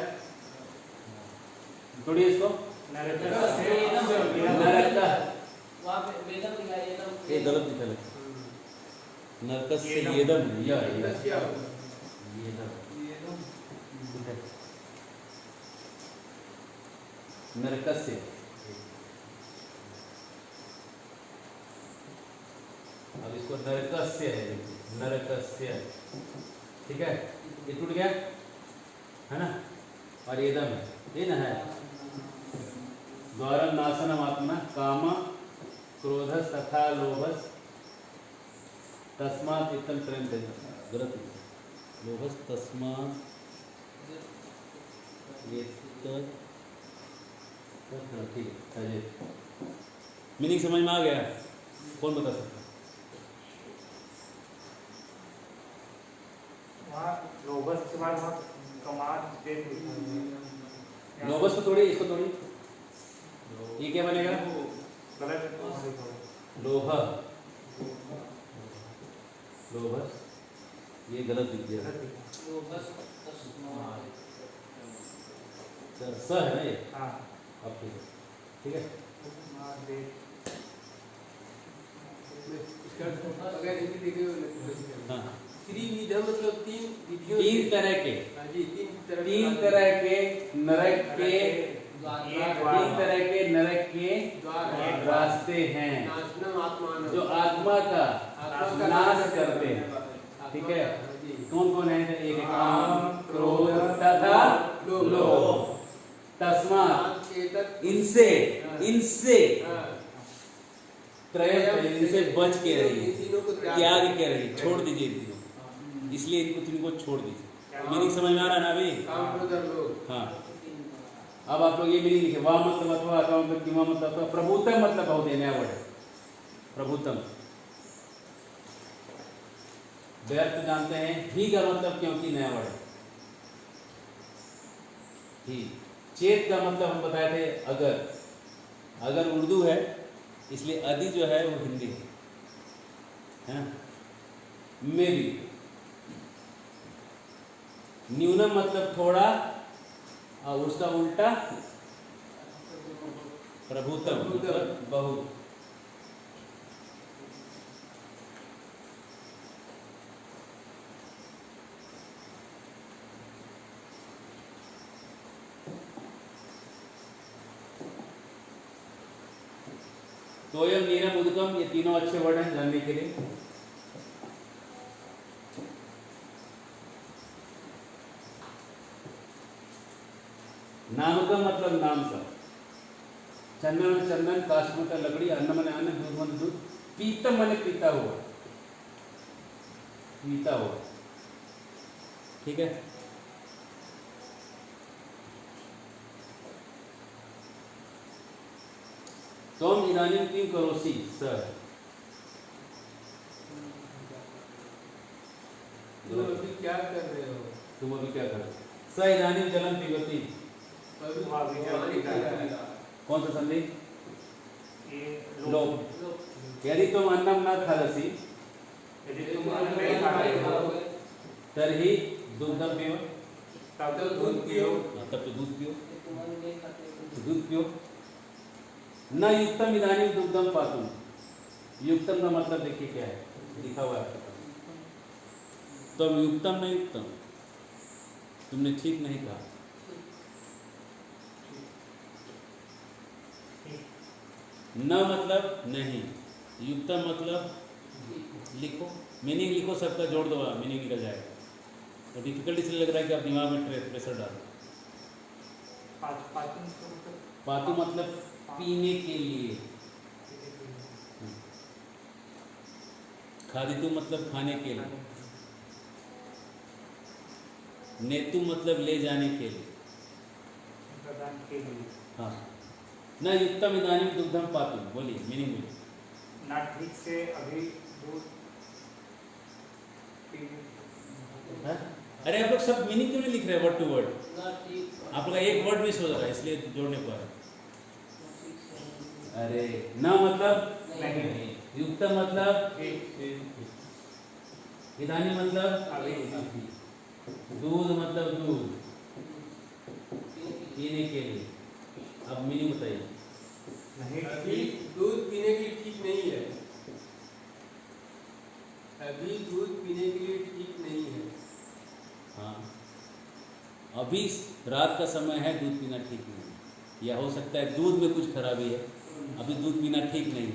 तोड़िए इसको। नरकः, वहाँ पे वेदम लिखा है, ये गलत लिखा है। नरकस्य येदम, नरकस्य। अब इसको नरकस्य है, नरकस्य, ठीक है। ये टूट गया है ना, और येदम है, ये ना है। द्वारम नाशनम आत्मा काम क्रोधस तथा लोभस तस्मात् इत्थं त्रयं त्यज। गलत है, लोभस तस्मात् ठीक है। मीनिंग समझ में आ गया? कौन बता सकता है? लोभस के बाद वहाँ कमाल देख लिखा है। लोभस को तोड़िए, इसको तोड़िए, ये क्या बनेगा? गलत है। लोभ, लोभस, ये गलत लिख दिया। स है ना ये? हाँ। अब ठीक है। हाँ, त्रिविध मतलब तीन विधियों, तीन तरह के, हाँ जी, तीन तरह के नरक के, तीन तरह के नरक के द्वार है। रास्ते हैं नाशनम आत्मान, जो आत्मा का नाश करते हैं। ठीक है, कौन कौन है? एक काम, क्रोध तथा लोभ। तस्मात्, इनसे इनसे बच के रहिए, त्याग के रहिए, छोड़ दीजिए तीनों। इसलिए इनको तीनों को छोड़ दीजिए। मीनिंग समझ में आ रहा है ना अभी? हाँ, अब आप लोग ये मीनिंग लिखे। वाह मतलब अथवा अथवा मतलब किमा मतलब अथवा। प्रभुतम मतलब बहुत नया वर्ड है, प्रभुतम। व्यर्थ जानते हैं। ही का मतलब क्योंकि नया वर्ड है, ही। चेत का मतलब हम बताए थे अगर उर्दू है, इसलिए अदि जो है वो हिंदी है ना। मे भी। न्यूनम मतलब थोड़ा, और उसका उल्टा प्रभुतम मतलब बहुत। तोयम नीरम उदकम, ये तीनों अच्छे वर्ड हैं जानने के लिए। नामकम मतलब नाम सा। चंदन चंदन, काष्ठ मतलब लकड़ी, अन्न मन अन्न, दूध मन दूध, पीतम मन पीता हुआ, पीता हुआ। ठीक है। तुम इदानीं किं करोसि सर? तुम अभी क्या कर रहे हो? तुम अभी क्या कर रहे हो? स इदानीं जलं पिबति। कौन सा संधि? लोभ। यदि तुम अन्नम न खादसि तर्हि दुग्धम पिब। तब दूध पियो। तब तो दूध पियो, दूध पियो। न युक्तम इदानीं दुग्धम पातुम। युक्तम का मतलब देखिए क्या है, लिखा हुआ है आपके पास। तो युक्तम नहीं, युक्तम तुमने ठीक नहीं कहा। न मतलब नहीं, युक्तम मतलब लिखो, मीनिंग लिखो, सबका जोड़ दो, मीनिंग निकल जाएगा। तो डिफिकल्ट इसलिए लग रहा है कि आप दिमाग में प्रेशर डालो। पातु मतलब पीने के लिए। खादितु मतलब खाने के लिए। नेतु मतलब ले जाने के लिए। के लिए हाँ, न युक्तम इदानीं दुग्धम पातुम, बोलिए मीनिंग बोलिए। ना ठीक से अभी दूध पी हाँ? अरे आप लोग सब मीनिंग क्यों नहीं लिख रहे वर्ड टू वर्ड? ना ठीक आप लोग का एक वर्ड मिस हो रहा है इसलिए जोड़ने पर। अरे न मतलब नहीं, युक्त मतलब ठीक इदानी मतलब अभी दूध मतलब दूध पीने के लिए। अब मीनिंग बताइए। नहीं अभी ठीक दूध पीने के लिए ठीक नहीं है। अभी दूध पीने के लिए ठीक नहीं है। हाँ, अभी रात का समय है, दूध पीना ठीक नहीं है। या हो सकता है दूध में कुछ खराबी है, अभी दूध पीना ठीक नहीं है।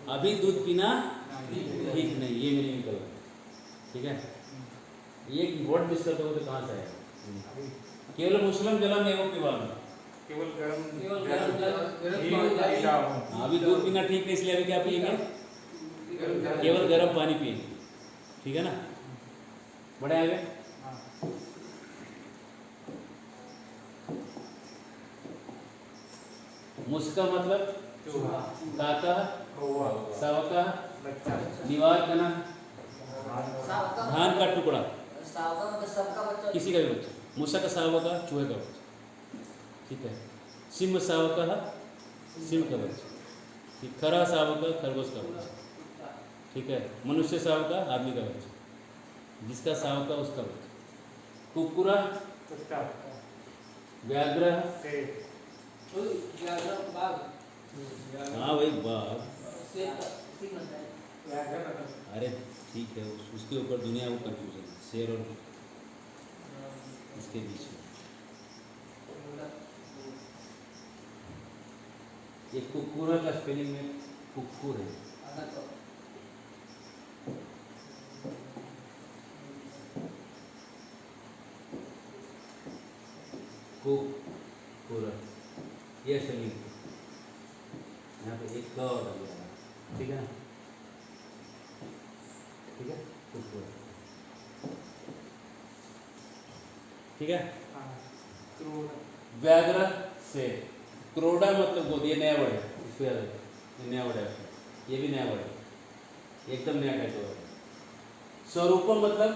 अभी दूध पीना ठीक नहीं, ये मेरी निकल। ठीक है, ये वर्ड मिस करते हो तो कहाँ से आएगा? अभी केवल मुस्लिम जलम एवं पिबाम। केवल गरम केवल गरम जल ही पीता हूँ। अभी दूध पीना ठीक नहीं, इसलिए अभी क्या पिएंगे? केवल गर्म पानी पिएंगे। ठीक है ना, बढ़े आगे। हाँ, मुस्का मतलब चूहा काका कौवा सावका बच्चा निवार कना सावका धान का टुकड़ा, सावका मतलब सबका बच्चा किसी का भी बच्चा। मुसा का सावका चूहे का बच्चा। ठीक है, सिंह सावका सिंह का बच्चा। ठीक, खरा सावका खरगोश का बच्चा। ठीक है, मनुष्य सावका आदमी का बच्चा, जिसका सावका उसका बच्चा। कुकुरा कुत्ता व्याघ्र, शेर व्याघ्र बाघ हाँ भाई बाघ। शेर का सिंह होता है अरे ठीक है, उसके ऊपर दुनिया को कंफ्यूजन है, शेर और इसके बीच में। ये कुकुरा का स्पेलिंग में कुकुर है। कुकुरा ये स्पेलिंग, यहाँ पे एक क और लग जाएगा। ठीक है ना, ठीक है, कुकुरा। ठीक है, हाँ, क्रूर व्याघ्र से क्रोडा मतलब गोद, ये नया वर्ड है, इसको याद रखो, ये नया वर्ड है, ये भी नया वर्ड है, एकदम नया टाइप का वर्ड है। स्वरूपम मतलब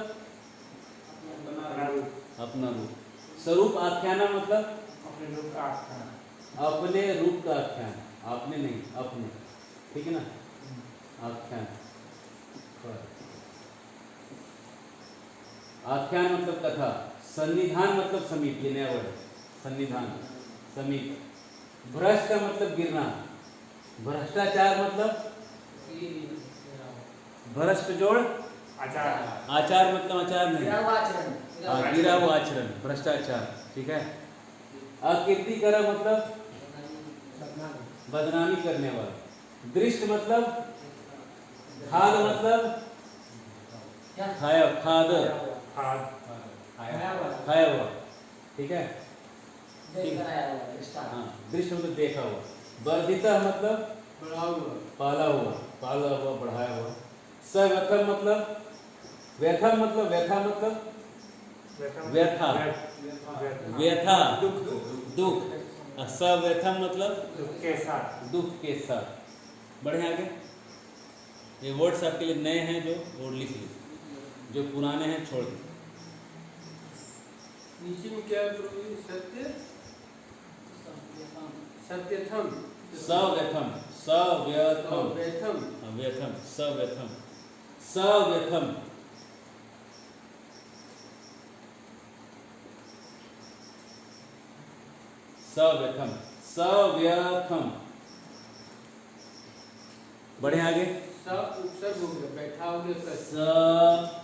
अपना रूप अपना रूप। स्वरूप आख्याना मतलब अपने रूप का आख्यान अपने रूप का आख्यान, आपने नहीं अपने। ठीक है ना, आख्यान। आख्यान मतलब कथा। सन्निधान मतलब समीप, ये नया वर्ड है, सन्निधान समीप। भ्रष्ट का मतलब गिरना। भ्रष्टाचार मतलब भ्रष्ट जोड़ आचार आचार मतलब आचार नहीं, गिरा हुआ आचरण हाँ, गिरा हुआ आचरण, भ्रष्टाचार। ठीक है, अकीर्तिकर मतलब बदनामी करने वाला। दृष्ट मतलब खाद मतलब खाया, खाद खाद खाया हुआ। ठीक है, देख कर आया हुआ रिश्ता हाँ, दृष्ट मतलब देखा हुआ। वर्धिता मतलब बड़ा हुआ। पाला हुआ, पाला हुआ, बढ़ाया हुआ। सव्यथम मतलब व्यथम मतलब व्यथा मतलब व्यथा, व्यथा दुख, और सव्यथम मतलब दुख के साथ दुख के साथ। बढ़े आगे। ये वर्ड्स आपके लिए नए हैं जो वर्ड लिख लीजिए, जो पुराने हैं छोड़ दीजिए। नीचे में क्या है प्रभु? सत्य सत्यथम सव्यथम, सव्यथम, व्यथम व्यथम, सव्यथम, सव्यथम। सव्यथम, सव्यथम। बढ़े आगे। सब उपसर्ग हो गया, बैठा हो गया कस। सव्यथम,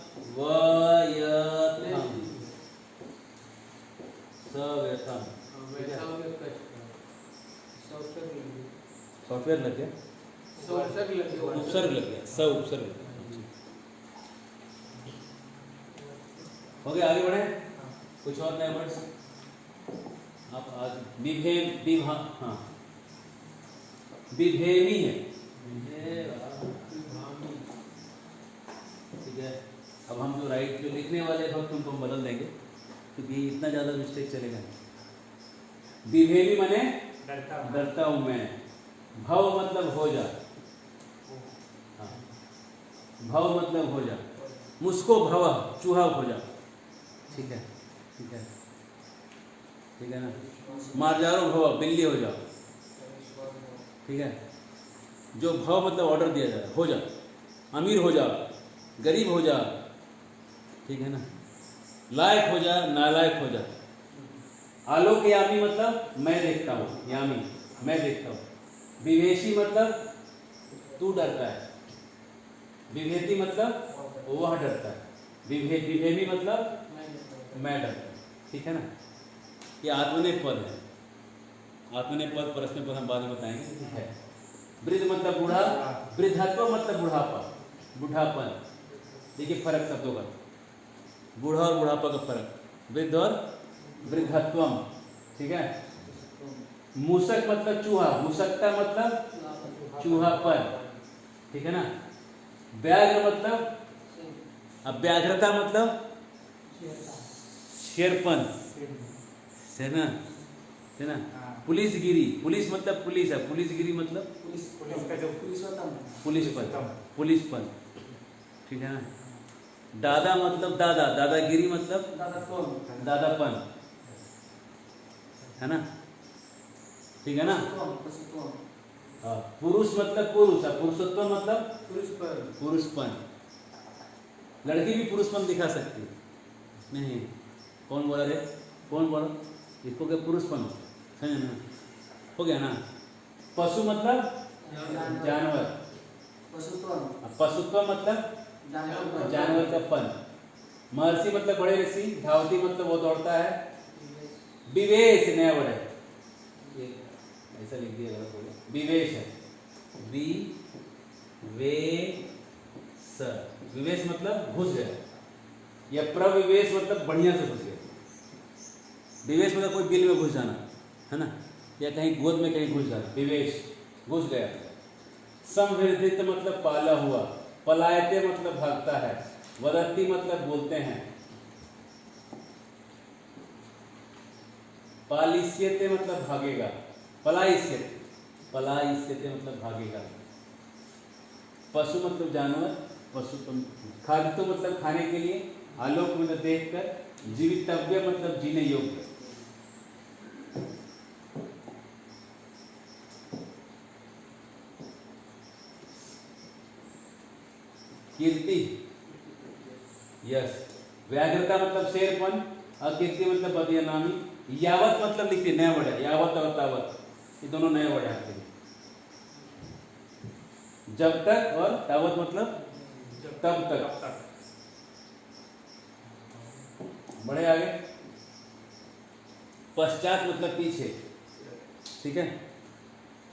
सव्यथम। बैठा हो गया कस। सौसर्ग लग गया। सॉफ्टवेयर लग गया, सौसर्ग लग गया। उपसर्ग लग गया, स उपसर्ग लग गया। हो गया, आगे बढ़े। कुछ और नए वर्ड्स आप आज विभा, हाँ, विभेमी है। ठीक है, अब हम जो राइट जो लिखने वाले वक्त उनको हम बदल देंगे, क्योंकि इतना ज़्यादा मिस्टेक चलेगा नहीं। विभेवी माने डरता हूँ। डरता हूं मैं। भव मतलब हो जा। हाँ, भव मतलब हो जा। मुझको भव, चूहा हो जा। ठीक है, ठीक है, ठीक है ना। मार्जारो भव, बिल्ली हो जा। ठीक है, जो भव मतलब ऑर्डर दिया जाए, हो जा, अमीर हो जा, गरीब हो जा। ठीक है ना। लायक हो जा, नालायक हो जा। आलोक यामी मतलब मैं देखता हूँ, यामी मैं देखता हूँ। विवेशी मतलब तू डरता है। विभेति मतलब वह डरता है। विभेमी मतलब मैं डरता हूँ। ठीक है ना। ये आत्मनेपद पद है। आत्मनेपद पद, प्रश्न पद हम बाद में बताएंगे। है वृद्ध मतलब बूढ़ा, वृद्धत्व मतलब बुढ़ापा, बुढ़ापन। देखिए फर्क शब्दों का, बूढ़ा और बुढ़ापा का फर्क, वृद्ध और वृद्धत्वम। ठीक है। मूसक मतलब चूहा, मूसकता मतलब चूहापन। ठीक है ना। व्याघ्र मतलब, अब व्याघ्रता मतलब शेरपन, है ना, है ना। पुलिसगिरी, पुलिस मतलब पुलिस है, पुलिसगिरी मतलब पुलिस का जो पुलिसपन, पुलिसपन। ठीक है ना। दादा मतलब दादा, दादागिरी मतलब दादापन, है ना। ठीक है ना। हाँ, पुरुष मतलब पुरुष है, पुरुषोत्तम मतलब पुरुषपन। लड़की भी पुरुषपन दिखा सकती है। नहीं, कौन बोला रे, कौन बोला, इसको क्या पुरुषपन है ना, हो गया ना। पशु मतलब जानवर, पशुत्व मतलब जानवर का पन। महर्षि मतलब बड़े ऋषि, धावती मतलब वो दौड़ता है। विवेश नया वर्ड है, ऐसा लिख दिया गलत हो गया, विवेश है। विवेश मतलब घुस गया, या प्रविवेश मतलब बढ़िया से घुस गया। विवेश मतलब कोई बिल में घुस जाना, है ना, या कहीं गोद में कहीं घुस जाना, विवेश घुस गया। संवर्धित मतलब पाला हुआ। पलायते मतलब भागता है। वदत्ति मतलब बोलते हैं। पालिष्यते मतलब भागेगा। पलायिष्यते, पलायिष्यते मतलब भागेगा। पशु मतलब जानवर, पशु। खादितो मतलब खाने के लिए। आलोक मतलब देखकर। जीवितव्य मतलब जीने योग्य। कीर्ति, यस। व्याघ्रता मतलब शेरपन। अकीर्ति मतलब बदनामी। यावत मतलब लिखिए, नया वर्ड है, यावत और तावत, ये दोनों नए वर्ड आते हैं। जब तक, और तावत मतलब तब तक। बढ़े आगे। पश्चात मतलब पीछे। ठीक है।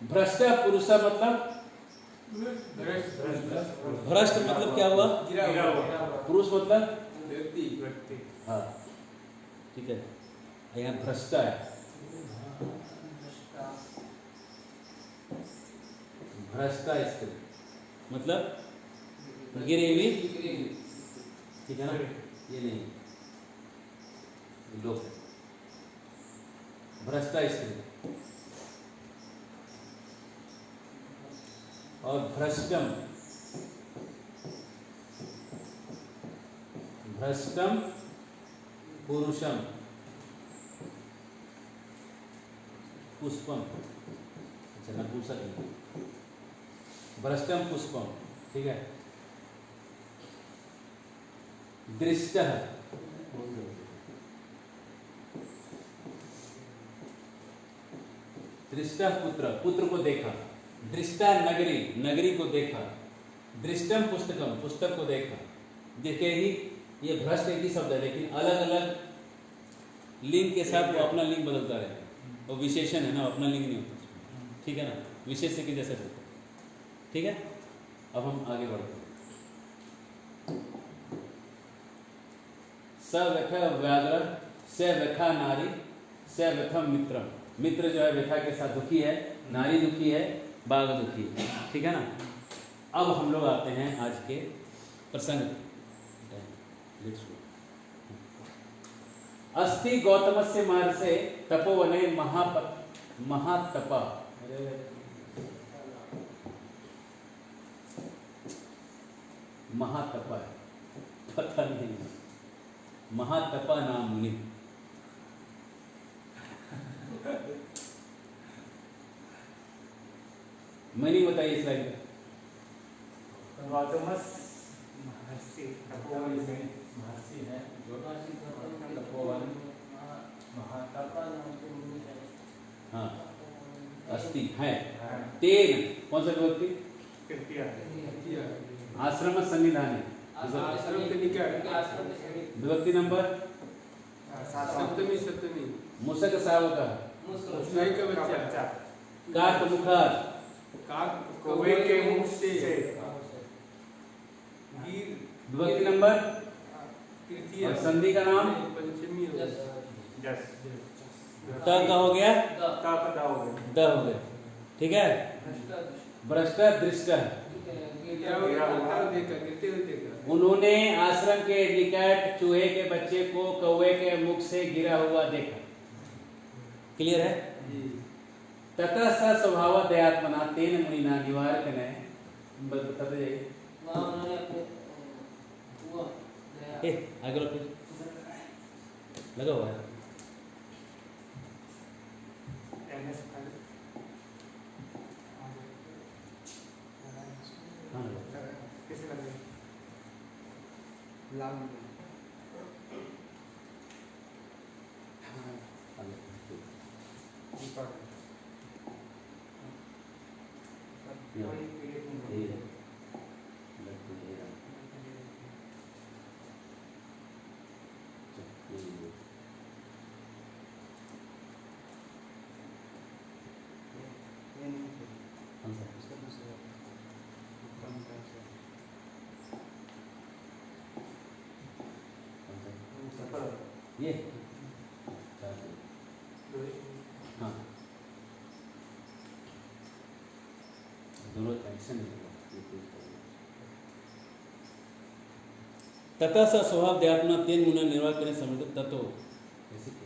भ्रष्ट पुरुषा मतलब, भ्रष्ट मतलब क्या हुआ, पुरुष मतलब व्यक्ति। हाँ, ठीक है। यहाँ भ्रष्टा है, भ्रष्टा स्त्री मतलब गिरी हुई। ठीक है ना, ये नहीं, लोग भ्रष्टा स्त्री। और भ्रष्टम, भ्रष्टम पुरुषम पुष्पम। अच्छा, नपुंसक नहीं, भ्रष्टम पुष्पम। ठीक है। दृष्टः, दृष्टः पुत्र, पुत्र को देखा। दृष्टा नगरी, नगरी को देखा। दृष्टम पुस्तकम, पुस्तक को देखा। देखे ही, ये भ्रष्ट एक ही शब्द है, लेकिन अलग अलग लिंग के साथ वो अपना लिंग बदलता रहता है। वो विशेषण है ना, अपना लिंग नहीं होता। ठीक है ना, विशेष्य के जैसे होता है। ठीक है। अब हम आगे बढ़ते हैं। स व्यथा व्याघ्र, स व्यथा नारी, स व्यथम मित्रम। मित्र जो है व्यथा के साथ दुखी है, नारी दुखी है, बाघ दुखी है। ठीक है ना। अब हम लोग आते हैं आज के प्रसंग। अस्ति गौतमस्य महर्षे तपोवने महातपा। महातपा पता नहीं, महातपा नाम मुनि। मैंने बताइए स्लाइड में। गौतमस महर्षि तपोवन से महर्षि है जो तपोवन तपोवन महातपा नाम के मुनि है। हाँ, अस्ति है। तेन कौन सा विभक्ति? तृतीया आश्रम संविधान आश्रम के निकट विभक्ति नंबर सप्तमी सप्तमी मुसक सावक उसमें का बच्चा काक मुखार काक कौवे के मुख से गिर विभक्ति नंबर तृतीय और संधि का नाम पंचमी हो जस त का हो गया, ता पदा हो गया। द हो गया। ठीक है। भ्रष्ट दृष्ट, उन्होंने आश्रम के निकट चूहे के बच्चे को कौवे के मुख से गिरा हुआ देखा। क्लियर है? ततः स स्वभाव दयात्मना तेन मुनिना निवारक ने बताते जाइए। आगे लो, लगा हुआ है। हाँ, किसे लगे? ये हाँ, दोनों एक्शन तथा स स्वभाव दयात्मा तेन मुनि निर्वाह करने समर्थ तत्व ऐसे क्या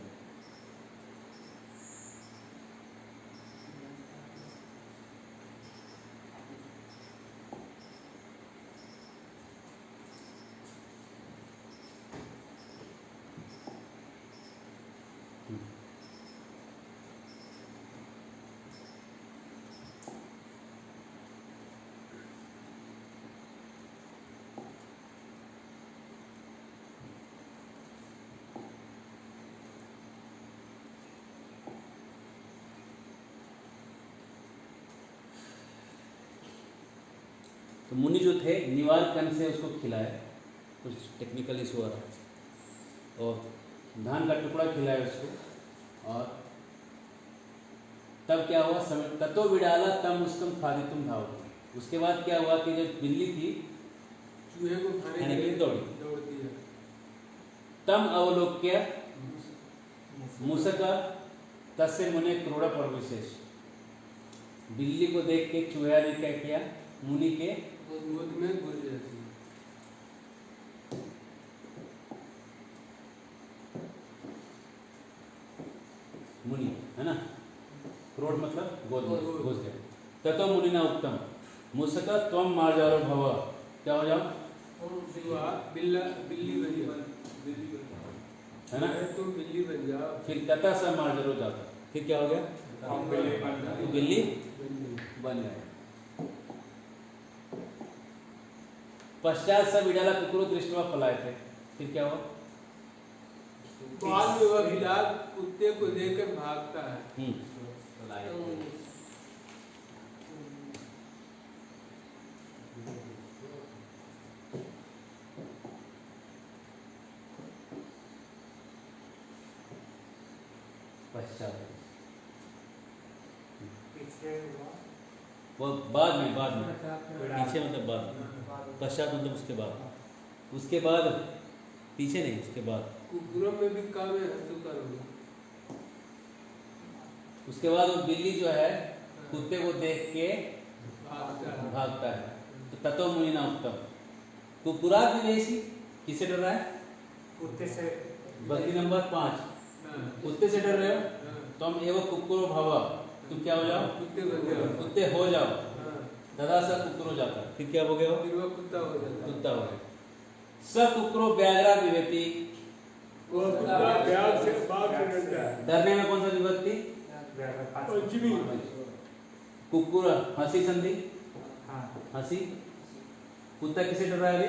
तो मुनि जो थे निवार कण से उसको खिलाए, कुछ टेक्निकल इशू आ रहा है, और धान का टुकड़ा खिलाया उसको, और तब क्या हुआ समय तत्व विडाला तम उसकम खादी तुम धाव। उसके बाद क्या हुआ कि जब बिल्ली थी चूहे को खाने के लिए दौड़ती है। तम अवलोक्य मूसक तस्य मुने क्रोड़ा पर विशेष। बिल्ली को देख के चूहा ने क्या किया, मुनि के गोद में घुस जाती है। मुनि है ना, क्रोध मतलब गोद में घुस गए। ततो मुनि ना उत्तम मूसक त्वम मार्जारो भव। क्या हो जाओ? चूहा बिल्ली बन है ना, तुम बिल्ली बन जाओ। फिर तथा स मार्जरो जाता, फिर क्या हो गया? बिल्ली बन गए। पश्चात सब विडाला कुकुरो दृष्टवा पलाए थे, फिर क्या हुआ? बाद में वह बिलाल कुत्ते को लेकर भागता है। पश्चात पीछे वो बाद में पीछे मतलब बाद में, पश्चात मतलब उसके बाद, उसके बाद पीछे नहीं, उसके बाद। कुकुरों में भी काम है तो करोगे। उसके बाद वो बिल्ली जो है कुत्ते को देख के भागता है। तो ततो मुनि ना उत्तम। तो पुरात भी ऐसी किसे डर रहा है? कुत्ते से भक्ति नंबर 5, कुत्ते से डर रहे हो, तुम एवं कुकुरो भव, तुम क्या हो जाओ, कुत्ते हो जाओ, तदा स कुकुरो जाता, फिर क्या हो गया, कुत्ता हो जाता, कुत्ता हो गया। स कुकुरो व्याघ्रा विभक्ति, डरने में कौन सा विभक्ति, पंचमी, कुकुर हंसी संधि, हंसी, कुत्ता किसे डर रहा है,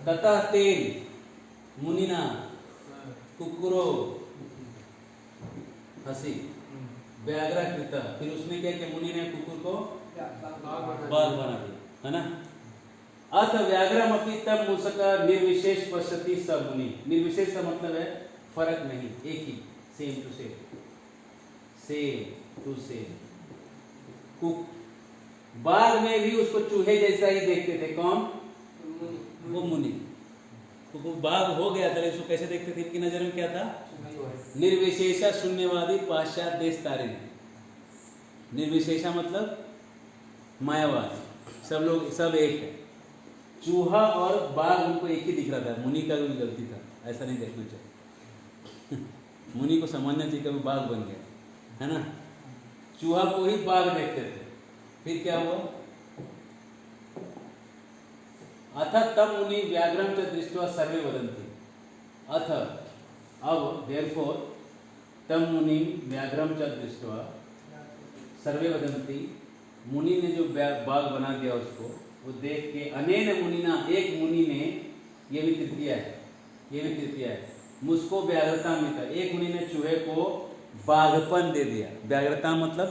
ततः तेन मुनिना कुकुरो हंसी व्याघ्रा कृता, फिर उसने क्या किया, मुनि ने कुकुर को बाघ बना दिया, है ना। अथ व्याघ्रमपि तब मूषक निर्विशेष पश्यति स मुनि, निर्विशेष का मतलब है फर्क नहीं, एक ही, same to same, same to same. बाघ में भी उसको चूहे जैसा ही देखते थे, कौन, वो मुनि। तो बाघ हो गया था, उसको कैसे देखते थे, इनकी नजर में क्या था, निर्विशेषा शून्यवादी पाश्चात्य देश तारे। निर्विशेषा मतलब मायावाद, सब लोग सब एक है। चूहा और बाघ उनको एक ही दिख रहा था, मुनि का भी गलती था, ऐसा नहीं देखना चाहिए। मुनि को समझना चाहिए कभी बाघ बन गया, है ना। चूहा को ही बाघ देखते थे, फिर क्या हुआ, अथ तब मुनि व्याघ्रम च दृष्ट्वा सर्वे वदन्ति, अथ अब देयरफॉर तब मुनि व्याघ्रम च दृष्ट्वा सर्वे वदन्ति, मुनि ने जो बाघ बना दिया उसको, वो देख के अनेन मुनिना, एक मुनि ने, ये भी तृतीया है, ये भी तृतीया है, मुझको व्याघ्रता में था, एक मुनि ने चूहे को बाघपन दे दिया। व्याघ्रता मतलब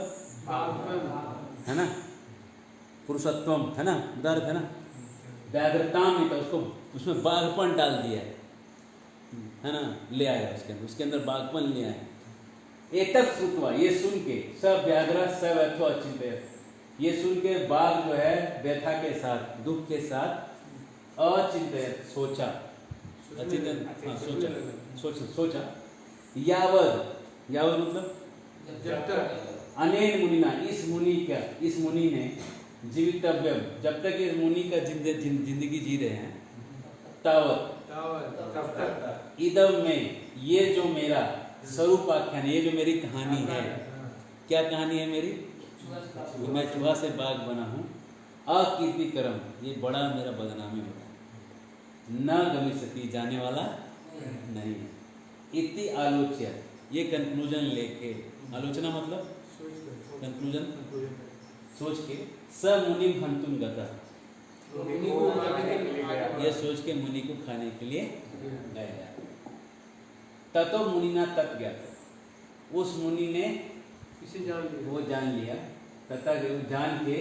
है ना, पुरुषत्वम है ना, उदाहरण है ना, व्याघ्रता में था, उसको उसमें बाघपन डाल दिया है ना, ले आया उसके अंदर बाघपन ले आया। एतत् श्रुत्वा, ये सुन के, सब व्याघ्र सब अथो अचिंत्य, ये सुन के बाघ जो है व्यथा के साथ, दुख के साथ, अचिंत्य सोचा, सोचा, यावद मतलब अनेन मुनिना, इस मुनि ने जीवितव्यम, जब तक इस मुनि का जिंदगी जी रहे हैं, तावत इदम में, ये जो मेरा स्वरूप आख्यान, ये जो मेरी कहानी है, क्या कहानी है मेरी, मैं चूहा से बाघ बना हूँ, अकीर्ति कर्म, ये बड़ा मेरा बदनामी होता है, न गमिष्यति, जाने वाला नहीं, इति आलोच्य, ये कंक्लूजन लेके, आलोचना मतलब कंक्लूजन, सोच के, स मुनि हंतुम गता, ये सोच के मुनि को खाने के लिए गया। ततो मुनिना तत् ज्ञात, उस मुनि ने वो जान लिया, तथा जान के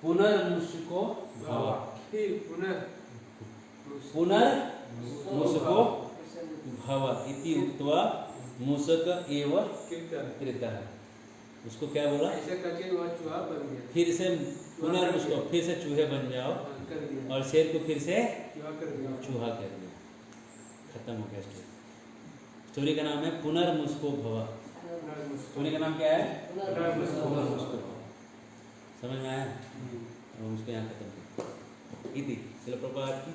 पुनर्मुषको भव, पुनर्मुषको भव इति उक्त्वा मूषक एव कृतः, उसको क्या बोला, ऐसा करके वो चूहा बन गया, फिर से पुनर्मुषको, फिर से चूहे बन जाओ, और शेर को फिर से चूहा कर दिया, खत्म हो गया स्टोरी। स्टोरी का नाम है पुनर्मुषको भव, स्टोरी का नाम क्या है, पुनर्मुषको भव, समझ में आया, और उसको यहाँ खत्म किया। इति, चलो प्रभुपाद की